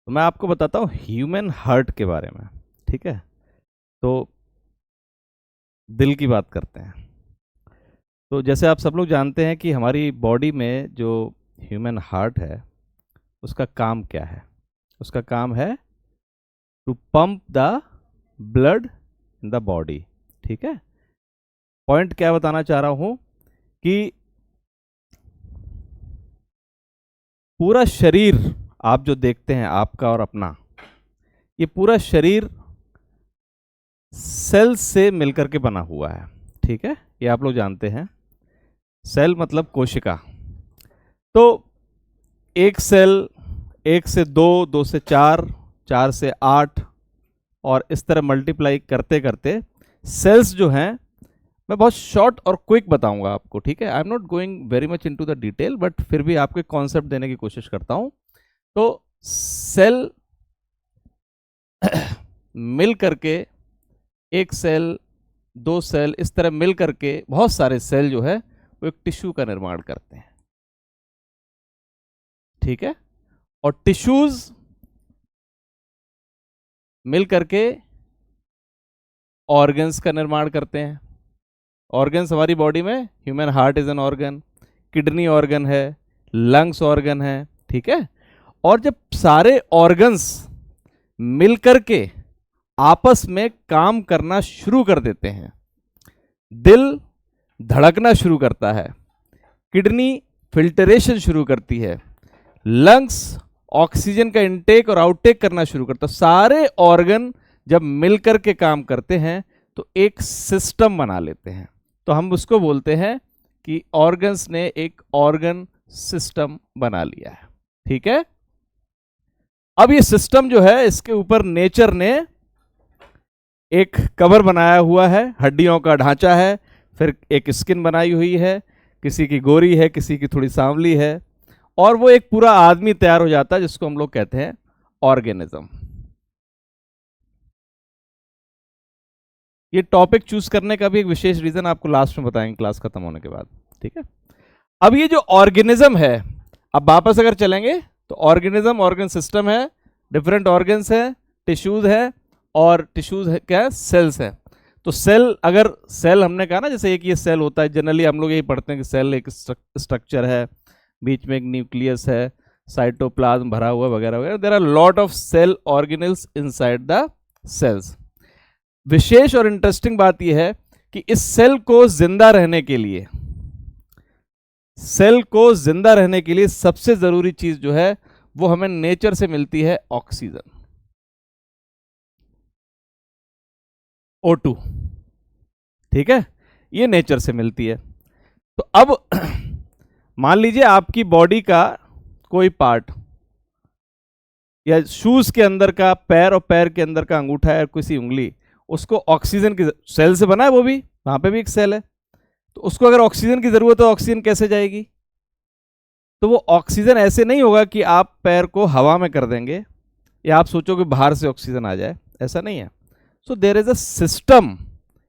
तो मैं आपको बताता हूँ ह्यूमन हार्ट के बारे में। ठीक है, तो दिल की बात करते हैं। तो जैसे आप सब लोग जानते हैं कि हमारी बॉडी में जो ह्यूमन हार्ट है उसका काम क्या है। उसका काम है to pump the blood in the body. ठीक है, पॉइंट क्या बताना चाह रहा हूं कि पूरा शरीर आप जो देखते हैं आपका और अपना, ये पूरा शरीर सेल से मिलकर के बना हुआ है। ठीक है, ये आप लोग जानते हैं। सेल मतलब कोशिका। तो एक सेल, एक से दो, दो से चार, चार से आठ, और इस तरह मल्टीप्लाई करते करते सेल्स जो हैं, मैं बहुत शॉर्ट और क्विक बताऊंगा आपको। ठीक है, I am not going very much into the detail, but फिर भी आपको कॉन्सेप्ट देने की कोशिश करता हूं। तो सेल मिल करके, एक सेल, दो सेल, इस तरह मिल करके बहुत सारे सेल जो है वो एक टिश्यू का निर्माण करते हैं। ठीक है, और टिश्यूज मिल करके ऑर्गन्स का निर्माण करते हैं। ऑर्गन्स हमारी बॉडी में, human heart is an organ, kidney organ है, लंग्स ऑर्गन है। ठीक है, और जब सारे ऑर्गन्स मिलकर के आपस में काम करना शुरू कर देते हैं, दिल धड़कना शुरू करता है, किडनी फिल्टरेशन शुरू करती है, लंग्स ऑक्सीजन का इनटेक और आउटटेक करना शुरू करता है, सारे ऑर्गन जब मिलकर के काम करते हैं तो एक सिस्टम बना लेते हैं। तो हम उसको बोलते हैं कि ऑर्गन्स ने एक ऑर्गन सिस्टम बना लिया है। ठीक है, अब ये सिस्टम जो है, इसके ऊपर नेचर ने एक कवर बनाया हुआ है, हड्डियों का ढांचा है, फिर एक स्किन बनाई हुई है, किसी की गोरी है, किसी की थोड़ी सांवली है, और वो एक पूरा आदमी तैयार हो जाता है जिसको हम लोग कहते हैं ऑर्गेनिज्म। ये टॉपिक चूज करने का भी एक विशेष रीजन आपको लास्ट में बताएंगे क्लास खत्म होने के बाद। ठीक है, अब ये जो ऑर्गेनिज्म है, अब वापस अगर चलेंगे तो ऑर्गेनिज्म ऑर्गन सिस्टम है, डिफरेंट ऑर्गन्स है, टिश्यूज है, और टिश्यूज है क्या, सेल्स है। तो सेल, अगर सेल हमने कहा ना, जैसे एक ये सेल होता है, जनरली हम लोग यही पढ़ते हैं कि सेल एक स्ट्रक्चर है, बीच में एक न्यूक्लियस है, साइटोप्लाज्म भरा हुआ वगैरह वगैरह। There are lot of cell organelles inside the cells. विशेष और इंटरेस्टिंग बात यह है कि इस सेल को जिंदा रहने के लिए, सेल को जिंदा रहने के लिए सबसे जरूरी चीज जो है वो हमें नेचर से मिलती है, ऑक्सीजन, O2। ठीक है, ये नेचर से मिलती है। तो अब मान लीजिए आपकी बॉडी का कोई पार्ट, या शूज के अंदर का पैर और पैर के अंदर का अंगूठा या किसी उंगली, उसको ऑक्सीजन की, सेल से बना है वो भी, वहां पे भी एक सेल है, तो उसको अगर ऑक्सीजन की जरूरत है, ऑक्सीजन कैसे जाएगी? तो वो ऑक्सीजन ऐसे नहीं होगा कि आप पैर को हवा में कर देंगे या आप सोचो कि बाहर से ऑक्सीजन आ जाए, ऐसा नहीं है। So there is a system,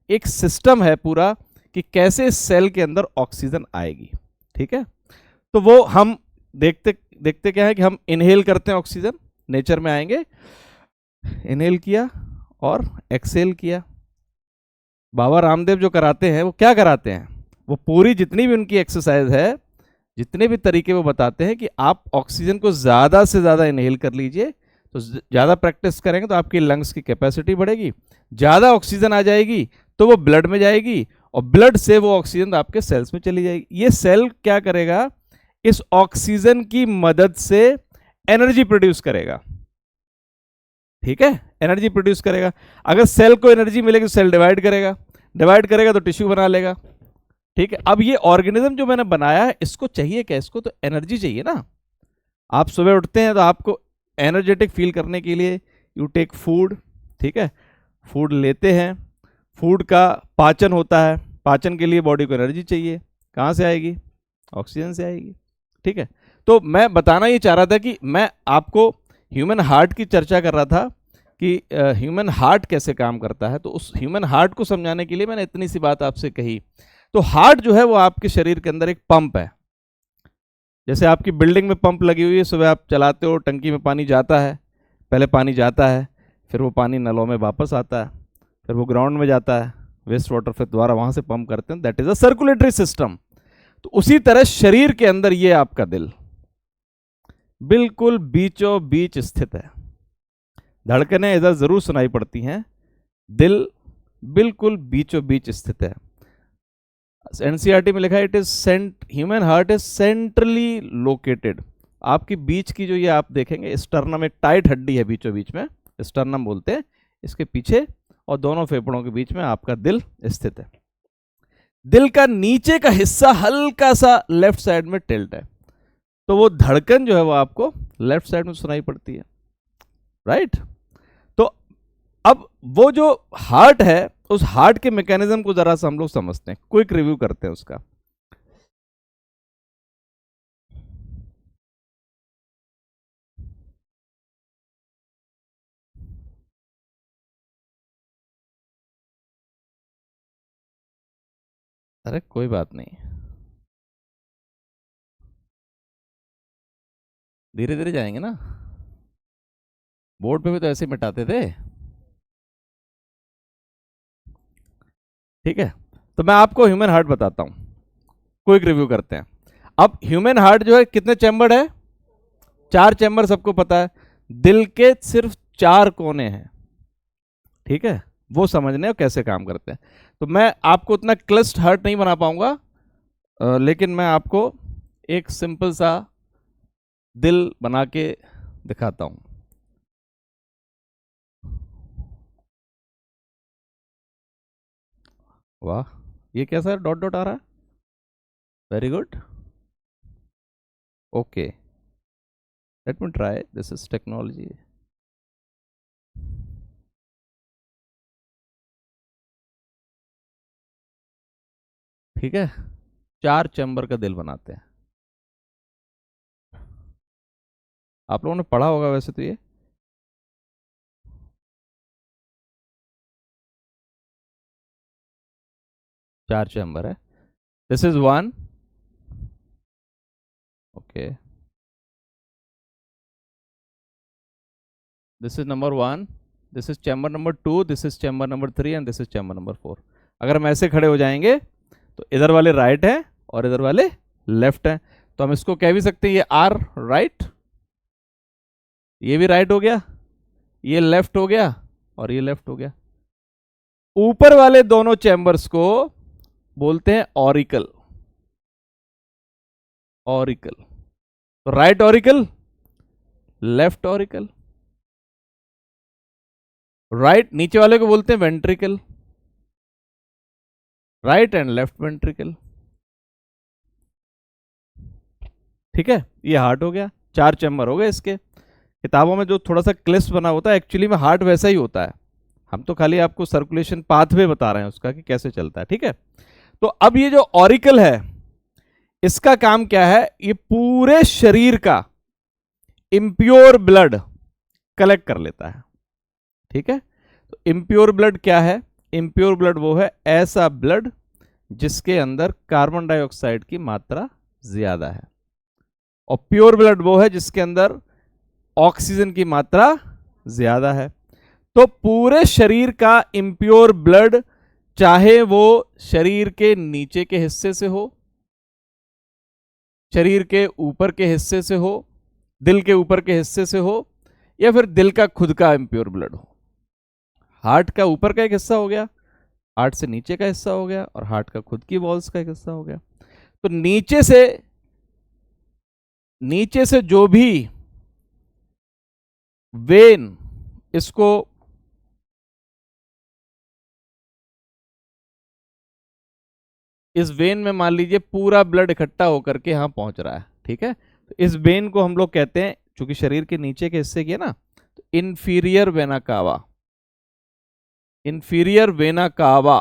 एक सिस्टम है पूरा कि कैसे इस सेल के अंदर ऑक्सीजन आएगी। ठीक है, तो वो हम देखते देखते क्या है कि हम इनहेल करते हैं ऑक्सीजन, नेचर में आएंगे, इनहेल किया और एक्सेल किया। बाबा रामदेव जो कराते हैं वो क्या कराते हैं, वो पूरी जितनी भी उनकी एक्सरसाइज है, जितने भी तरीके वो बताते हैं कि आप ऑक्सीजन को ज़्यादा से ज़्यादा इनहेल कर लीजिए, तो ज़्यादा प्रैक्टिस करेंगे तो आपकी लंग्स की कैपेसिटी बढ़ेगी, ज़्यादा ऑक्सीजन आ जाएगी तो वो ब्लड में जाएगी, और ब्लड से वो ऑक्सीजन आपके सेल्स में चली जाएगी। ये सेल क्या करेगा, इस ऑक्सीजन की मदद से एनर्जी प्रोड्यूस करेगा। ठीक है, एनर्जी प्रोड्यूस करेगा। अगर सेल को एनर्जी मिलेगी तो सेल डिवाइड करेगा, डिवाइड करेगा तो टिश्यू बना लेगा। ठीक है, अब ये ऑर्गेनिज्म जो मैंने बनाया है, इसको चाहिए क्या, इसको तो एनर्जी चाहिए ना। आप सुबह उठते हैं तो आपको एनर्जेटिक फील करने के लिए यू टेक फूड। ठीक है, फूड लेते हैं, फूड का पाचन होता है, पाचन के लिए बॉडी को एनर्जी चाहिए, कहाँ से आएगी, ऑक्सीजन से आएगी। ठीक है, तो मैं बताना ये चाह रहा था कि मैं आपको ह्यूमन हार्ट की चर्चा कर रहा था कि ह्यूमन हार्ट कैसे काम करता है। तो उस ह्यूमन हार्ट को समझाने के लिए मैंने इतनी सी बात आपसे कही। तो हार्ट जो है वो आपके शरीर के अंदर एक पंप है, जैसे आपकी बिल्डिंग में पंप लगी हुई है, सुबह आप चलाते हो, टंकी में पानी जाता है, पहले पानी जाता है, फिर वो पानी नलों में वापस आता है, फिर वो ग्राउंड में जाता है, वेस्ट वाटर फिर द्वारा वहाँ से पंप करते हैं, that is a circulatory system. तो उसी तरह शरीर के अंदर ये आपका दिल बिल्कुल बीचों बीच स्थित है। धड़कनें इधर जरूर सुनाई पड़ती हैं, दिल बिल्कुल बीचों बीच स्थित है। एनसीईआरटी में लिखा है it is human heart is centrally located. आपकी बीच की जो ये आप देखेंगे स्टर्नम, एक टाइट हड्डी है बीचों बीच में, स्टर्नम बोलते हैं, इसके पीछे और दोनों फेफड़ों के बीच में आपका दिल स्थित है। दिल का नीचे का हिस्सा हल्का सा लेफ्ट साइड में टिल्ट है, तो वो धड़कन जो है वो आपको लेफ्ट साइड में सुनाई पड़ती है, राइट। तो अब वो जो हार्ट है, उस हार्ट के मैकेनिज्म को जरा सा हम लोग समझते हैं, क्विक रिव्यू करते हैं उसका। अरे कोई बात नहीं, धीरे धीरे जाएंगे ना, बोर्ड पे भी तो ऐसे मिटाते थे। ठीक है, तो मैं आपको ह्यूमन हार्ट बताता हूं, क्विक रिव्यू करते हैं। अब ह्यूमन हार्ट जो है कितने चैम्बर है? 4 चैम्बर, सबको पता है। दिल के सिर्फ 4 कोने हैं, ठीक है, वो समझने हैं कैसे काम करते हैं। तो मैं आपको उतना क्लस्ट हार्ट नहीं बना पाऊंगा, लेकिन मैं आपको एक सिंपल सा दिल बना के दिखाता हूं। वाह, ये कैसा डॉट डॉट आ रहा है? Very good, okay, let me try, this is technology. ठीक है, 4 चैम्बर का दिल बनाते हैं। आप लोगों ने पढ़ा होगा वैसे तो ये, चार चैम्बर है। This is 1, okay, this is number 1, this is chamber number 2, this is chamber number 3 and this is chamber number 4। अगर हम ऐसे खड़े हो जाएंगे तो इधर वाले राइट है और इधर वाले लेफ्ट है, तो हम इसको कह भी सकते हैं ये आर राइट, ये भी राइट हो गया, ये लेफ्ट हो गया और ये लेफ्ट हो गया। ऊपर वाले दोनों चैम्बर्स को बोलते हैं ऑरिकल, ऑरिकल, तो right auricle, left auricle, right नीचे वाले को बोलते हैं ventricle, right and left ventricle. ठीक है, ये हार्ट हो गया, 4 चैम्बर हो गए इसके। किताबों में जो थोड़ा सा क्लिस्ट बना होता है, एक्चुअली में हार्ट वैसा ही होता है, हम तो खाली आपको सर्कुलेशन पाथवे बता रहे हैं उसका कि कैसे चलता है। ठीक है, तो अब ये जो ऑरिकल है, इसका काम क्या है? ये पूरे शरीर का इम्प्योर ब्लड कलेक्ट कर लेता है। ठीक है, तो इम्प्योर ब्लड क्या है? इम्प्योर ब्लड वो है ऐसा ब्लड जिसके अंदर कार्बन डाइऑक्साइड की मात्रा ज्यादा है, और प्योर ब्लड वो है जिसके अंदर ऑक्सीजन की मात्रा ज्यादा है। तो पूरे शरीर का इम्प्योर ब्लड, चाहे वो शरीर के नीचे के हिस्से से हो, शरीर के ऊपर के हिस्से से हो, दिल के ऊपर के हिस्से से हो, या फिर दिल का खुद का इम्प्योर ब्लड हो। हार्ट का ऊपर का एक हिस्सा हो गया, हार्ट से नीचे का हिस्सा हो गया, और हार्ट का खुद की वॉल्स का एक हिस्सा हो गया। तो नीचे से जो भी वेन, इसको इस वेन में मान लीजिए पूरा ब्लड इकट्ठा होकर के यहां पहुंच रहा है। ठीक है, तो इस वेन को हम लोग कहते हैं, चूंकि शरीर के नीचे के हिस्से की है ना, तो inferior vena cava, inferior vena cava.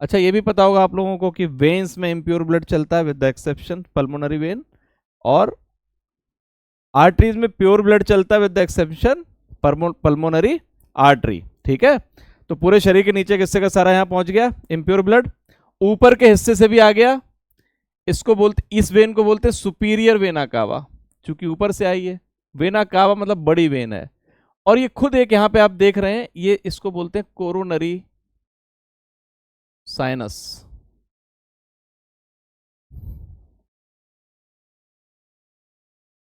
अच्छा, ये भी पता होगा आप लोगों को कि वेन्स में इम्प्योर ब्लड चलता है with the exception pulmonary vein, और आर्टरीज में प्योर ब्लड चलता है with the exception pulmonary artery. ठीक है, तो पूरे शरीर के नीचे के हिस्से का सारा यहां पहुंच गया इम्प्योर ब्लड, ऊपर के हिस्से से भी आ गया, इसको बोलते, इस वेन को बोलते हैं सुपीरियर वेना कावा, चूंकि ऊपर से आई है। वेना कावा मतलब बड़ी वेन है, और ये खुद एक यहां पे आप देख रहे हैं, ये इसको बोलते हैं कोरोनरी साइनस।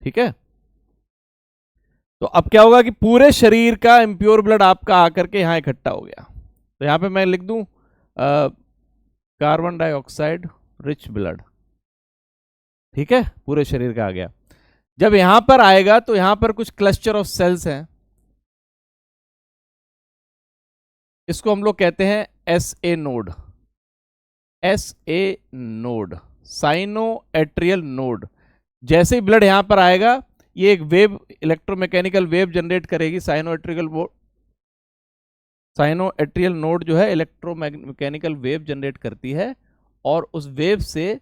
ठीक है, तो अब क्या होगा कि पूरे शरीर का इम्प्योर ब्लड आपका आकर के यहां इकट्ठा हो गया। तो यहां पे मैं लिख दूं कार्बन डाइऑक्साइड रिच ब्लड। ठीक है, पूरे शरीर का आ गया। जब यहां पर आएगा तो यहां पर कुछ क्लस्टर ऑफ सेल्स हैं, इसको हम लोग कहते हैं S A node. S A node, cyano atrial node. जैसे ही ब्लड यहां पर आएगा, ये एक वेव, इलेक्ट्रोमैकेनिकल वेव जनरेट करेगी। साइनो एट्रियल नोड जो है इलेक्ट्रोमैकेनिकल वेव जनरेट करती है, और उस वेव से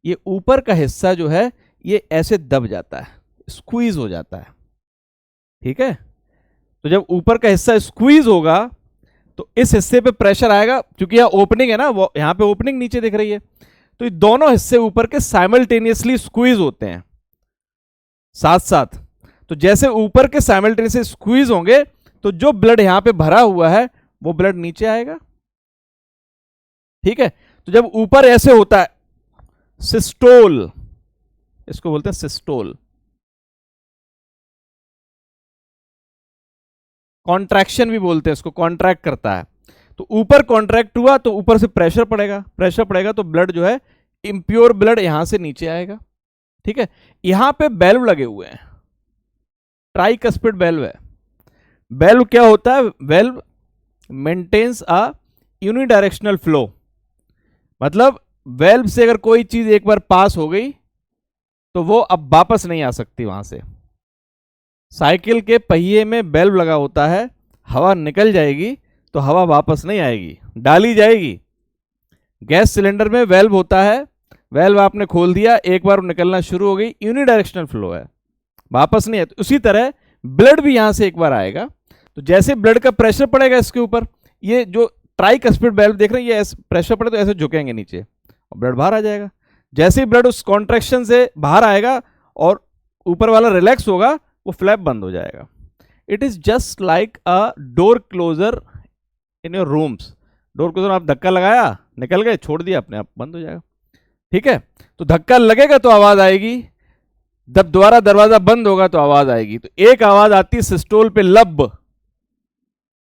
ये ऊपर का हिस्सा जो है ये ऐसे दब जाता है, स्क्वीज हो जाता है। ठीक है, तो जब ऊपर का हिस्सा स्क्वीज होगा तो इस हिस्से पे प्रेशर आएगा, क्योंकि यह ओपनिंग है ना, वो यहां पे ओपनिंग नीचे दिख रही है, तो ये दोनों हिस्से ऊपर के साइमल्टेनियसली स्क्वीज होते हैं साथ साथ। तो जैसे ऊपर के साइमल्टेनियसली स्क्वीज होंगे तो जो ब्लड यहां पे भरा हुआ है वो ब्लड नीचे आएगा। ठीक है, तो जब ऊपर ऐसे होता है सिस्टोल, इसको बोलते हैं सिस्टोल। कॉन्ट्रैक्शन भी बोलते हैं इसको, कॉन्ट्रैक्ट करता है। तो ऊपर कॉन्ट्रैक्ट हुआ तो ऊपर से प्रेशर पड़ेगा, प्रेशर पड़ेगा तो ब्लड जो है इम्प्योर ब्लड यहां से नीचे आएगा। ठीक है, यहां पे बेल्व लगे हुए हैं, ट्राइकस्पिड बेल्व है। बेल्व क्या होता है? बेल्व मेंटेन्स अ यूनिडायरेक्शनल फ्लो, मतलब वेल्व से अगर कोई चीज एक बार पास हो गई तो वो अब वापस नहीं आ सकती वहां से। साइकिल के पहिए में बेल्व लगा होता है, हवा निकल जाएगी तो हवा वापस नहीं आएगी, डाली जाएगी। गैस सिलेंडर में वेल्व होता है, वेल्व आपने खोल दिया, एक बार निकलना शुरू हो गई, यूनिडायरेक्शनल फ्लो है, वापस नहीं है। तो उसी तरह ब्लड भी यहां से एक बार आएगा, तो जैसे ब्लड का प्रेशर पड़ेगा इसके ऊपर, ये जो ट्राइकस्पिड वेल्व देख रहे हैं, ये प्रेशर पड़े तो ऐसे झुकेंगे नीचे और ब्लड बाहर आ जाएगा। जैसे ही ब्लड उस कॉन्ट्रैक्शन से बाहर आएगा और ऊपर वाला रिलैक्स होगा, वो फ्लैप बंद हो जाएगा। It is just like a door closer in your rooms. Door closer आप धक्का लगाया, निकल गए, छोड़ दिया, अपने आप बंद हो जाएगा। ठीक है, तो धक्का लगेगा तो आवाज आएगी, जब दोबारा दरवाजा बंद होगा तो आवाज आएगी। तो एक आवाज आती है सिस्टोल पे, लब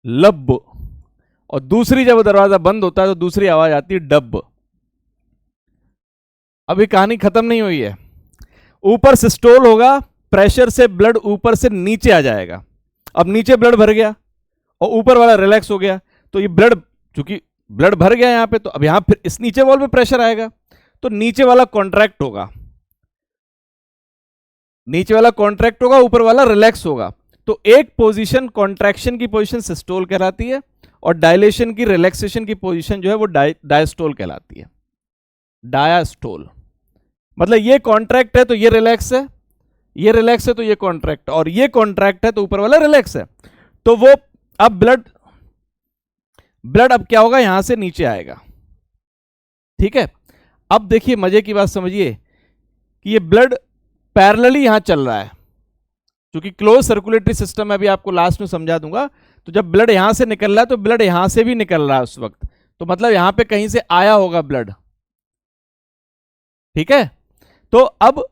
लब, और दूसरी जब दरवाजा बंद होता है तो दूसरी आवाज आती है डब। अभी कहानी खत्म नहीं हुई है। ऊपर सिस्टोल होगा, प्रेशर से ब्लड ऊपर से नीचे आ जाएगा। अब नीचे ब्लड भर गया और ऊपर वाला रिलैक्स हो गया, तो ये ब्लड, चूंकि ब्लड भर गया यहां पे, तो अब यहां फिर इस नीचे वॉल पे प्रेशर आएगा, तो नीचे वाला कॉन्ट्रैक्ट होगा, नीचे वाला कॉन्ट्रैक्ट होगा, ऊपर वाला रिलैक्स होगा। तो एक पोजीशन, कॉन्ट्रैक्शन की पोजीशन सिस्टोल कहलाती है, और डायलेशन की, रिलैक्सेशन की पोजीशन जो है वो डायस्टोल कहलाती है। डायास्टोल मतलब ये कॉन्ट्रैक्ट है तो ये रिलैक्स है, ये रिलैक्स है तो ये कॉन्ट्रैक्ट, और ये कॉन्ट्रैक्ट है तो ऊपर वाला रिलैक्स है। तो वो अब ब्लड अब क्या होगा, यहां से नीचे आएगा। ठीक है, अब देखिए मजे की बात समझिए कि ये ब्लड पैरेलली यहां चल रहा है, क्योंकि क्लोज सर्कुलेटरी सिस्टम है, अभी आपको लास्ट में समझा दूंगा। तो जब ब्लड यहां से निकल रहा है तो ब्लड यहां से भी निकल रहा है उस वक्त, तो मतलब यहां पे कहीं से आया होगा ब्लड। ठीक है, तो अब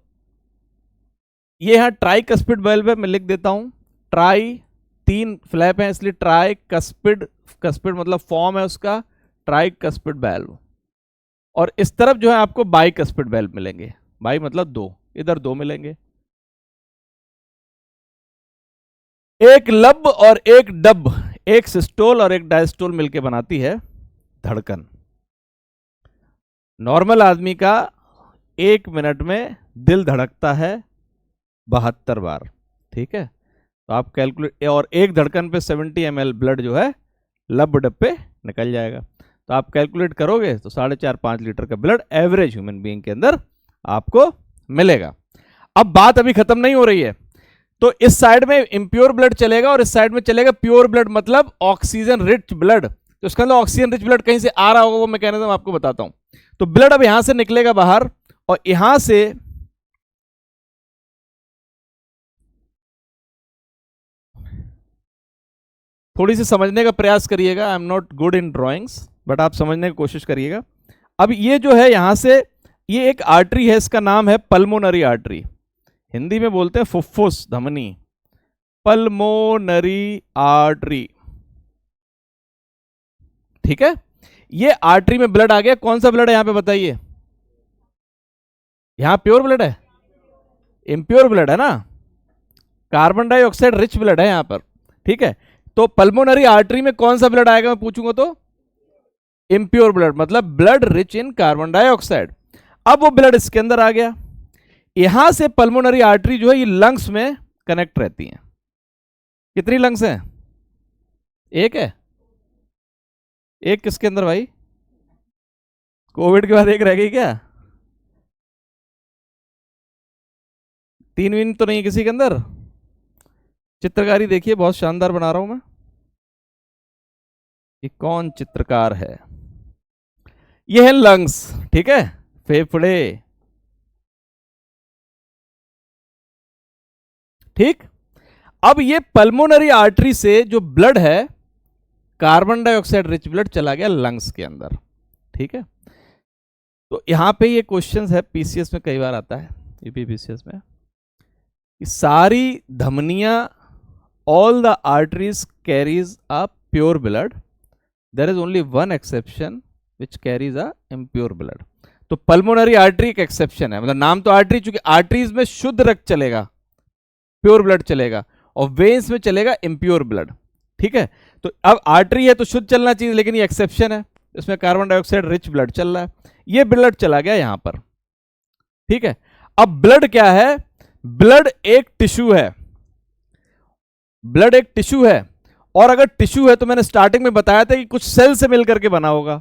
ये यहां ट्राइकस्पिड वेल्व है, मैं लिख देता हूं ट्राई, 3 फ्लैप हैं इसलिए ट्राइकस्पिड, कस्पिड मतलब फॉर्म है उसका, ट्राइकस्पिड वेल्व। और इस तरफ जो है आपको बाइकस्पिड वेल्व मिलेंगे, बाई मतलब 2, इधर 2 मिलेंगे। एक लब और एक डब, एक सिस्टोल और एक डायस्टोल मिलकर बनाती है धड़कन। नॉर्मल आदमी का 1 मिनट में दिल धड़कता है 72 बार। ठीक है, तो आप कैलकुलेट, और एक धड़कन पे 70 ml ब्लड जो है लब डब पे निकल जाएगा। तो आप कैलकुलेट करोगे तो 4.5-5 लीटर का ब्लड एवरेज ह्यूमन बीइंग के अंदर आपको मिलेगा। अब बात अभी खत्म नहीं हो रही है, तो इस साइड में इम्प्योर ब्लड चलेगा और इस साइड में चलेगा प्योर ब्लड, मतलब ऑक्सीजन रिच ब्लड। तो इसके अंदर ऑक्सीजन रिच ब्लड कहीं से आ रहा होगा, वो मैकेनिज्म आपको बताता हूं। तो ब्लड अब यहां से निकलेगा बाहर, और यहां से थोड़ी सी समझने का प्रयास करिएगा। I am not good in drawings, but आप समझने की कोशिश करिएगा। अब ये जो है यहां से, ये एक आर्टरी है, इसका नाम है पल्मोनरी आर्टरी। हिंदी में बोलते हैं फुफ्फुस धमनी, पल्मोनरी आर्टरी। ठीक है, ये आर्टरी में ब्लड आ गया। कौन सा ब्लड है यहां पे बताइए? यहां प्योर ब्लड है, इम्प्योर ब्लड है ना, कार्बन डाइऑक्साइड रिच ब्लड है यहां पर। ठीक है, तो पल्मोनरी आर्टरी में कौन सा ब्लड आएगा मैं पूछूंगा तो? इम्प्योर ब्लड, मतलब blood rich in carbon dioxide. अब वो ब्लड इसके अंदर आ गया। यहां से पल्मोनरी आर्टरी जो है ये लंग्स में कनेक्ट रहती हैं। कितनी लंग्स हैं? एक है। एक किसके अंदर भाई? कोविड के बाद एक रह गई क्या? 3 तो नहीं है किसी के अंदर? चित्रकारी देखिए, बहुत शानदार बना रहा हूं मैं। ये कौन चित्रकार है? ये है लंग्स, ठीक है, फेफड़े। ठीक, अब ये पल्मोनरी आर्टरी से जो ब्लड है, कार्बन डाइऑक्साइड रिच ब्लड चला गया लंग्स के अंदर। ठीक है, तो यहां पे ये क्वेश्चन है, पीसीएस में कई बार आता है, यूपीपीसीएस में, कि सारी धमनियां, all the arteries carries a pure blood, there is only one exception which carries a impure blood. तो पल्मोनरी आर्टरी एक एक्सेप्शन है, मतलब नाम तो आर्टरी, चूंकि आर्टरीज में शुद्ध रक्त चलेगा, प्योर ब्लड चलेगा, और वेन्स में चलेगा इम्प्योर ब्लड। ठीक है, तो अब आर्टरी है तो शुद्ध चलना चाहिए, लेकिन ये एक्सेप्शन है, इसमें कार्बन डाइऑक्साइड रिच ब्लड चल रहा है, ये ब्लड चला गया यहां पर। ठीक है, अब ब्लड क्या है? ब्लड एक टिश्यू है, ब्लड एक टिश्यू है, और अगर टिश्यू है तो मैंने स्टार्टिंग में बताया था कि कुछ सेल से मिलकर के बना होगा,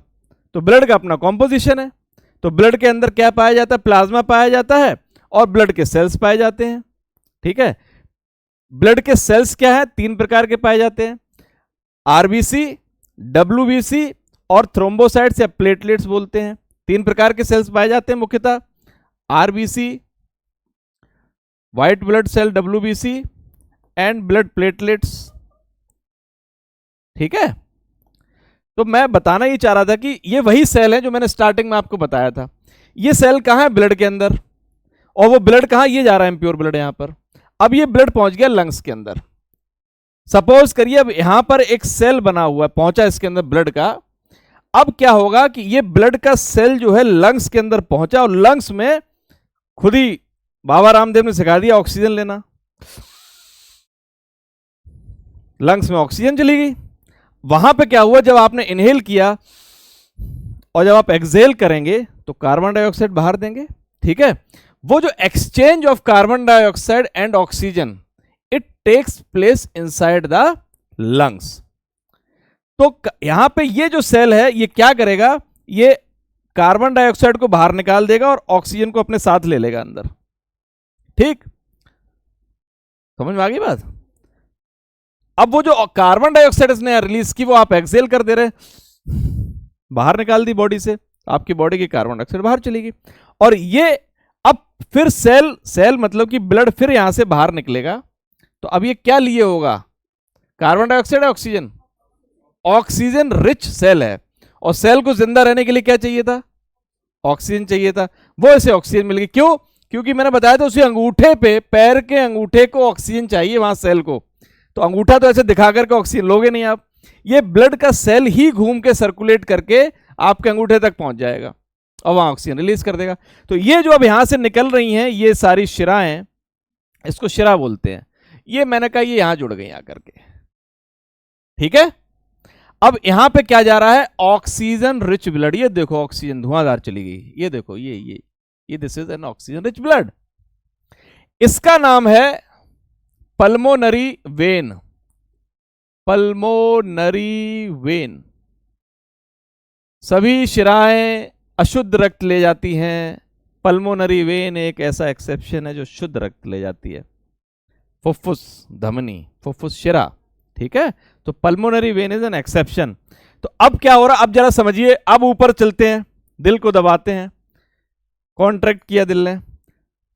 तो ब्लड का अपना कॉम्पोजिशन है। तो ब्लड के अंदर क्या पाया जाता है? प्लाज्मा पाया जाता है, और ब्लड के सेल्स पाए जाते हैं। ठीक है, ब्लड के सेल्स क्या है? 3 प्रकार के पाए जाते हैं, आरबीसी, डब्ल्यूबीसी और थ्रोम्बोसाइट्स या प्लेटलेट्स बोलते हैं। 3 प्रकार के सेल्स पाए जाते हैं मुख्यतः, RBC, white blood cell WBC and blood platelets. ठीक है, तो मैं बताना ही चाह रहा था कि ये वही सेल है जो मैंने स्टार्टिंग में आपको बताया था। ये सेल कहां है? ब्लड के अंदर, और वो ब्लड कहां? ये जा रहा है इम्प्योर ब्लड यहां पर। अब ये ब्लड पहुंच गया लंग्स के अंदर। सपोज करिए अब यहां पर एक सेल बना हुआ है, पहुंचा इसके अंदर ब्लड का। अब क्या होगा कि ये ब्लड का सेल जो है लंग्स के अंदर पहुंचा, और लंग्स में खुद ही बाबा रामदेव ने सिखा दिया ऑक्सीजन लेना। लंग्स में ऑक्सीजन चली गई। वहां पे क्या हुआ? जब आपने इनहेल किया और जब आप एक्सहेल करेंगे तो कार्बन डाइऑक्साइड बाहर देंगे। ठीक है, वो जो exchange of carbon dioxide and oxygen, it takes place inside the lungs. तो यहां पे ये जो सेल है ये क्या करेगा? ये कार्बन डाइऑक्साइड को बाहर निकाल देगा और ऑक्सीजन को अपने साथ ले लेगा अंदर। ठीक, समझ में आ गई बात? अब वो जो कार्बन डाइऑक्साइड इसने रिलीज की, वो आप एक्सहेल कर दे रहे, बाहर निकाल दी बॉडी से, आपकी बॉडी की कार्बन डाइऑक्साइड बाहर चली गई। और ये अब फिर सेल मतलब कि ब्लड फिर यहां से बाहर निकलेगा। तो अब ये क्या लिए होगा? कार्बन डाइऑक्साइड है, ऑक्सीजन, ऑक्सीजन रिच सेल है, और सेल को जिंदा रहने के लिए क्या चाहिए था? ऑक्सीजन चाहिए था। वो इसे ऑक्सीजन मिल गई। क्यों? क्योंकि मैंने बताया था उसी अंगूठे पे, पैर के अंगूठे को ऑक्सीजन चाहिए वहां सेल को, तो अंगूठा तो ऐसे दिखा करके ऑक्सीजन लोगे नहीं आप, ये ब्लड का सेल ही घूम के सर्कुलेट करके आपके अंगूठे तक पहुंच जाएगा और वहां ऑक्सीजन रिलीज कर देगा। तो ये जो अब यहां से निकल रही हैं ये सारी शिराएं, इसको शिरा बोलते हैं। ये मैंने कहा ये यहां जुड़ गई आकर के। ठीक है, अब यहां पे क्या जा रहा है? Oxygen rich blood. ये देखो ऑक्सीजन धुआंधार चली गई, ये देखो, ये this is an oxygen rich blood. इसका नाम है पल्मोनरी वेन। Pulmonary vein. सभी शिराएं अशुद्ध रक्त ले जाती हैं, पल्मोनरी वेन एक ऐसा एक्सेप्शन है जो शुद्ध रक्त ले जाती है। फुफ्फुस धमनी, फुफ्फुस शिरा। ठीक है, तो pulmonary vein is an exception. तो अब क्या हो रहा? अब जरा समझिए, अब ऊपर चलते हैं, दिल को दबाते हैं, कॉन्ट्रैक्ट किया दिल ने,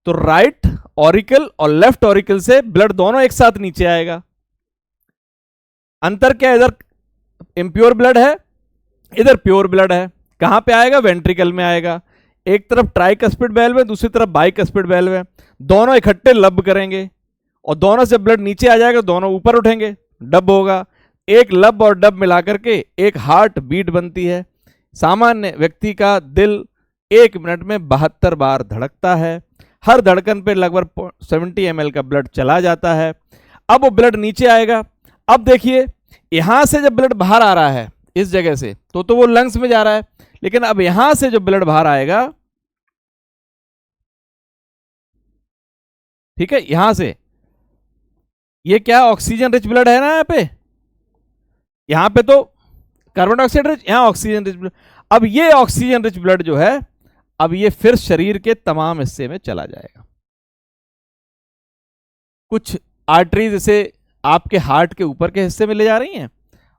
तो राइट ऑरिकल और लेफ्ट ऑरिकल से ब्लड दोनों एक साथ नीचे आएगा। अंतर क्या है, इधर इम्प्योर ब्लड है, इधर प्योर ब्लड है। कहां पे आएगा, वेंट्रिकल में आएगा। एक तरफ ट्राइकस्पिड वेल्व है, दूसरी तरफ बाइकस्पिड वेल्व है, दोनों इकट्ठे लब करेंगे और दोनों से ब्लड नीचे आ जाएगा, दोनों ऊपर उठेंगे, डब होगा। एक लब और डब मिलाकर के एक हार्ट बीट बनती है। सामान्य व्यक्ति का दिल 1 मिनट में 72 बार धड़कता है। हर धड़कन पे लगभग 70 ml का ब्लड चला जाता है। अब वो ब्लड नीचे आएगा। अब देखिए, यहां से जब ब्लड बाहर आ रहा है इस जगह से, तो वो लंग्स में जा रहा है, लेकिन अब यहां से जो ब्लड बाहर आएगा, ठीक है, यहां से, ये क्या ऑक्सीजन रिच ब्लड है ना, यहां पे तो कार्बन डाइऑक्साइड रिच, यहां ऑक्सीजन रिच ब्लड। अब ये ऑक्सीजन रिच ब्लड जो है, अब ये फिर शरीर के तमाम हिस्से में चला जाएगा। कुछ आर्टरीज इसे आपके हार्ट के ऊपर के हिस्से में ले जा रही हैं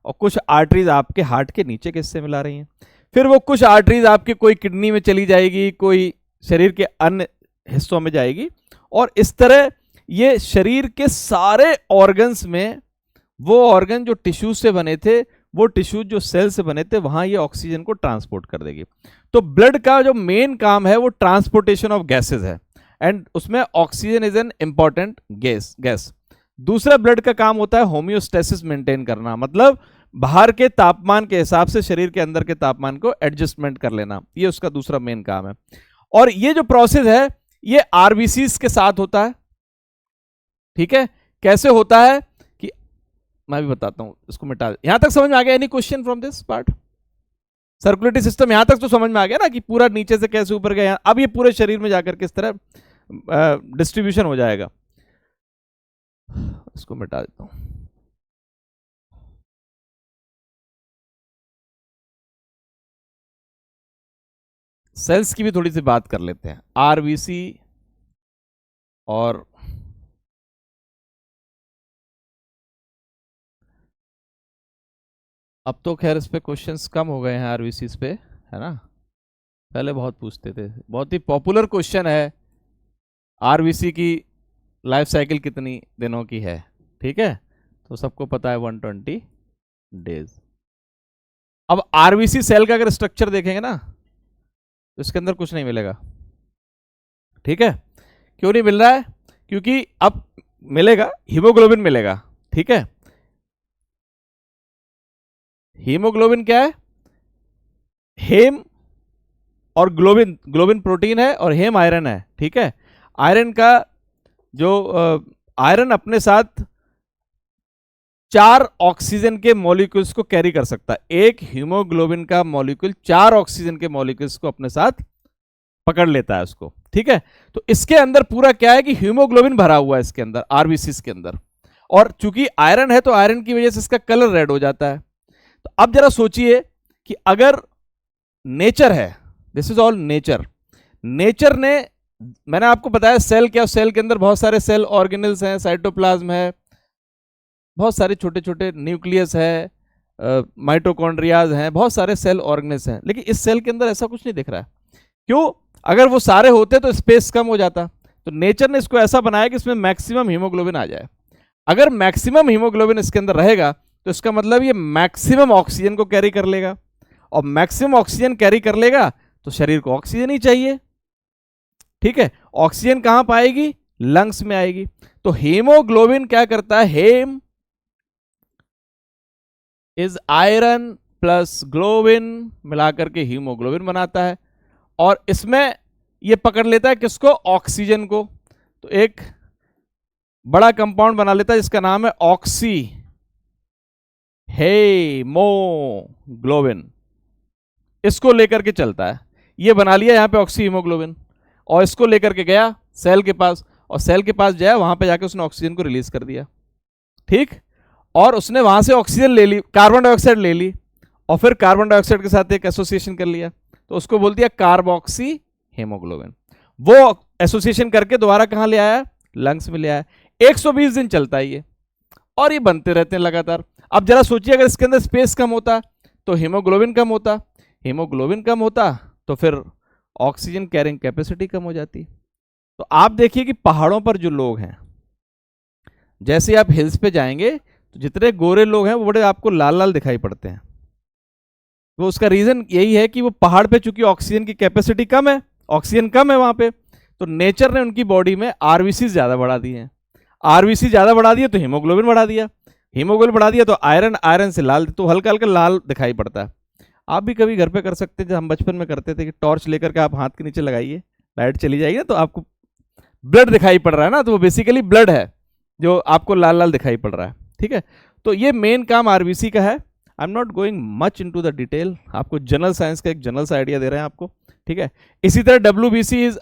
और कुछ आर्टरीज आपके हार्ट के नीचे के हिस्से में ला रही हैं। फिर वो कुछ आर्टरीज आपके कोई किडनी में चली जाएगी, कोई शरीर के अन्य हिस्सों में जाएगी, और इस तरह ये शरीर के सारे ऑर्गन्स में, वो ऑर्गन जो टिश्यू से बने थे, वो टिश्यू जो सेल से बने थे, वहां ये ऑक्सीजन को ट्रांसपोर्ट कर देगी। तो ब्लड का जो मेन काम है वो ट्रांसपोर्टेशन ऑफ गैसेज है, एंड उसमें oxygen is an important gas. दूसरा ब्लड का काम होता है होम्योस्टेसिस मेंटेन करना, मतलब बाहर के तापमान के हिसाब से शरीर के अंदर के तापमान को एडजस्टमेंट कर लेना, ये उसका दूसरा मेन काम है। और ये जो प्रोसेस है ये आरबीसीज के साथ होता है। ठीक है, कैसे होता है कि मैं भी बताता हूं, इसको मिटा। यहां तक समझ में आ गया? Any question from this part? Circulatory system यहां तक तो समझ में आ गया ना, कि पूरा नीचे से कैसे ऊपर गया। अब ये पूरे शरीर में जाकर किस तरह डिस्ट्रीब्यूशन हो जाएगा। इसको मिटा देता हूं। सेल्स की भी थोड़ी सी बात कर लेते हैं। आरबीसी और अब तो खैर इस पे क्वेश्चंस कम हो गए हैं आरबीसी पे, है ना, पहले बहुत पूछते थे। बहुत ही पॉपुलर क्वेश्चन है, आरबीसी की लाइफ साइकिल कितनी दिनों की है? ठीक है, तो सबको पता है 120 डेज। अब आरबीसी सेल का अगर स्ट्रक्चर देखेंगे ना, तो इसके अंदर कुछ नहीं मिलेगा। ठीक है, क्यों नहीं मिल रहा है? क्योंकि अब मिलेगा, हीमोग्लोबिन मिलेगा। ठीक है, हीमोग्लोबिन क्या है? हेम और ग्लोबिन, ग्लोबिन प्रोटीन है और हेम आयरन है। ठीक है, आयरन का जो आयरन अपने साथ 4 ऑक्सीजन के मॉलिक्यूल्स को कैरी कर सकता है। एक हीमोग्लोबिन का मॉलिक्यूल 4 ऑक्सीजन के मॉलिक्यूल्स को अपने साथ पकड़ लेता है उसको। ठीक है, तो इसके अंदर पूरा क्या है कि हीमोग्लोबिन भरा हुआ है इसके अंदर, आरबीसी के अंदर, और चूंकि आयरन है तो आयरन की वजह से इसका कलर रेड हो जाता है। तो अब जरा सोचिए कि अगर नेचर है, this is all nature, nature ने, मैंने आपको बताया सेल क्या, सेल के अंदर बहुत सारे सेल ऑर्गेनल्स हैं, साइटोप्लाज्म है, बहुत सारे छोटे छोटे न्यूक्लियस है, माइटोकॉन्ड्रियाज हैं, बहुत सारे सेल ऑर्गेनल्स हैं, लेकिन इस सेल के अंदर ऐसा कुछ नहीं दिख रहा है। क्यों? अगर वो सारे होते तो स्पेस कम हो जाता। तो नेचर ने इसको ऐसा बनाया कि इसमें मैक्सिमम हीमोग्लोबिन आ जाए। अगर मैक्सिमम हीमोग्लोबिन इसके अंदर रहेगा तो इसका मतलब ये मैक्सिमम ऑक्सीजन को कैरी कर लेगा, और मैक्सिमम ऑक्सीजन कैरी कर लेगा तो शरीर को ऑक्सीजन ही चाहिए। ठीक है, ऑक्सीजन कहां पाएगी? लंग्स में आएगी। तो हीमोग्लोबिन क्या करता है? हेम इज आयरन प्लस ग्लोबिन मिलाकर के हीमोग्लोबिन बनाता है, और इसमें ये पकड़ लेता है किसको? ऑक्सीजन को। तो एक बड़ा कंपाउंड बना लेता है जिसका नाम है ऑक्सी हेमोग्लोबिन, इसको लेकर के चलता है। ये बना लिया यहां पे ऑक्सी हीमोग्लोबिन, और इसको लेकर के गया सेल के पास, और सेल के पास जाया, वहां पे जाके उसने ऑक्सीजन को रिलीज कर दिया। ठीक, और उसने वहां से ऑक्सीजन ले ली, कार्बन डाइऑक्साइड ले ली, और फिर कार्बन डाइऑक्साइड के साथ एक एसोसिएशन कर लिया, तो उसको बोल दिया कार्बोक्सी हेमोग्लोबिन। वो एसोसिएशन करके दोबारा कहां ले आया? लंग्स में ले आया। 120 दिन चलता है ये, और ये बनते रहते हैं लगातार। अब जरा सोचिए, अगर इसके अंदर स्पेस कम होता तो हीमोग्लोबिन कम होता, हीमोग्लोबिन कम होता तो फिर ऑक्सीजन कैरिंग कैपेसिटी कम हो जाती। तो आप देखिए कि पहाड़ों पर जो लोग हैं, जैसे आप हिल्स पे जाएंगे तो जितने गोरे लोग हैं वो बड़े आपको लाल लाल दिखाई पड़ते हैं। तो उसका रीजन यही है कि वो पहाड़ पे चूंकि ऑक्सीजन की कैपेसिटी कम है, ऑक्सीजन कम है वहां पे, तो नेचर ने उनकी बॉडी में आरबीसी ज्यादा बढ़ा दी है। आरबीसी ज्यादा बढ़ा दिया तो हीमोग्लोबिन बढ़ा दिया, हीमोग्लोबिन बढ़ा दिया तो आयरन, आयरन से लाल, तो हल्का हल्का लाल दिखाई पड़ता है। आप भी कभी घर पे कर सकते हैं, जब हम बचपन में करते थे कि टॉर्च लेकर के आप हाथ के नीचे लगाइए, लाइट चली जाएगी ना तो आपको ब्लड दिखाई पड़ रहा है ना, तो वो बेसिकली ब्लड है जो आपको लाल लाल दिखाई पड़ रहा है। ठीक है, तो ये मेन काम आरबीसी का है। I am not going much into the detail, आपको जनरल साइंस का एक जनरल सा आइडिया दे रहे हैं आपको। ठीक है, इसी तरह डब्ल्यूबीसी इज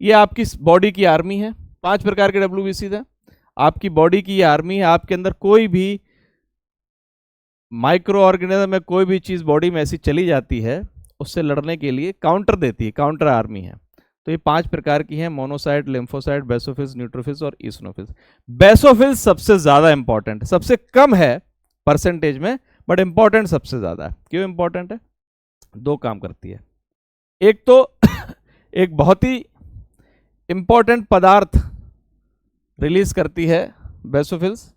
ये आपकी बॉडी की आर्मी है। 5 प्रकार के डब्ल्यूबीसी है आपकी बॉडी की, ये आर्मी है। आपके अंदर कोई भी माइक्रो ऑर्गेनिज्म में कोई भी चीज बॉडी में ऐसी चली जाती है, उससे लड़ने के लिए काउंटर देती है, काउंटर आर्मी है। तो ये 5 प्रकार की हैं, मोनोसाइट, लिम्फोसाइट, बेसोफिल्स, न्यूट्रोफिल्स और ईसनोफिल्स। बेसोफिल्स सबसे ज्यादा इंपॉर्टेंट, सबसे कम है परसेंटेज में, बट इंपॉर्टेंट सबसे ज्यादा है। क्यों इंपॉर्टेंट है? 2 काम करती है। एक तो एक बहुत ही इंपॉर्टेंट पदार्थ रिलीज करती है बेसोफिल्स,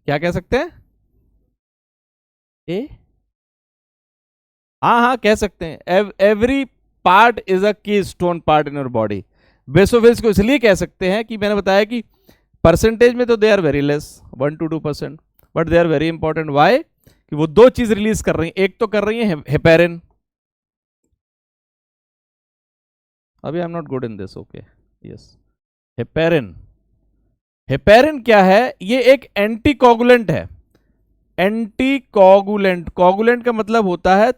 क्या कह सकते हैं? ए, हाँ हाँ कह सकते हैं। एवरी पार्ट इज अ की stone part in your body. Basophils को इसलिए कह सकते हैं कि मैंने बताया कि परसेंटेज में तो they are very less, 1 to 2%, but they are very important. Why? कि वो 2 चीज रिलीज कर रही हैं। एक तो कर रही है हेपेरिन, अभी I am not good in this, okay yes, heparin. Heparin क्या है? ये एक एंटी कोगुलेंट है। एंटी कोगुलेंट, कोगुलेंट का मतलब होता है,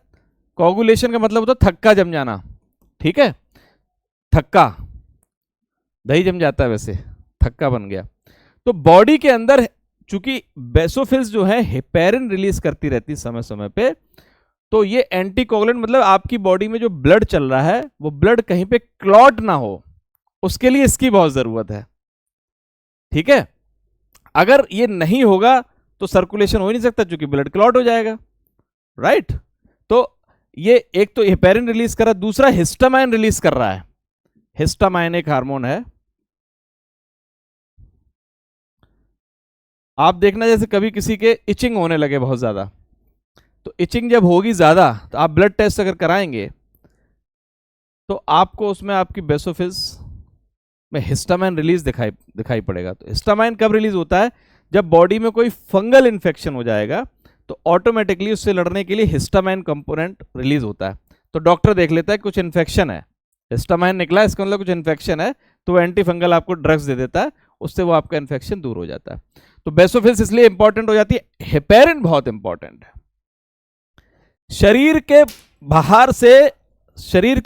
कोगुलेशन का मतलब होता है थक्का जम जाना। ठीक है, थक्का, दही जम जाता है वैसे, थक्का बन गया। तो बॉडी के अंदर चूंकि बेसोफिल्स जो है हेपेरिन रिलीज करती रहती समय समय पे, तो ये एंटी कोगुलेंट मतलब आपकी बॉडी में जो ब्लड चल रहा है वो ब्लड कहीं पे क्लॉट ना हो, उसके लिए इसकी बहुत जरूरत है। ठीक है, अगर ये नहीं होगा तो सर्कुलेशन हो ही नहीं सकता, क्योंकि ब्लड क्लॉट हो जाएगा। राइट, तो ये एक तो हेपेरिन रिलीज कर रहा है, दूसरा हिस्टामाइन रिलीज कर रहा है। हिस्टामाइन एक हार्मोन है। आप देखना जैसे कभी किसी के इचिंग होने लगे बहुत ज्यादा, तो इचिंग जब होगी ज्यादा तो आप ब्लड टेस्ट अगर कराएंगे तो आपको उसमें आपकी बेसोफिल्स में हिस्टामाइन रिलीज दिखाई पड़ेगा। तो हिस्टामाइन कब रिलीज होता है? जब बॉडी में कोई फंगल इन्फेक्शन हो जाएगा तो ऑटोमेटिकली उससे लड़ने के लिए हिस्टामाइन कंपोनेंट रिलीज होता है। तो डॉक्टर देख लेता है कुछ इन्फेक्शन है, हिस्टामाइन निकला, इसका मतलब कुछ इन्फेक्शन है, तो वो एंटी फंगल आपको ड्रग्स दे देता है, उससे वो आपका इन्फेक्शन दूर हो जाता है। तो बेसोफिल्स इसलिए इंपॉर्टेंट हो जाती है। हेपेरिन बहुत इंपॉर्टेंट है। शरीर के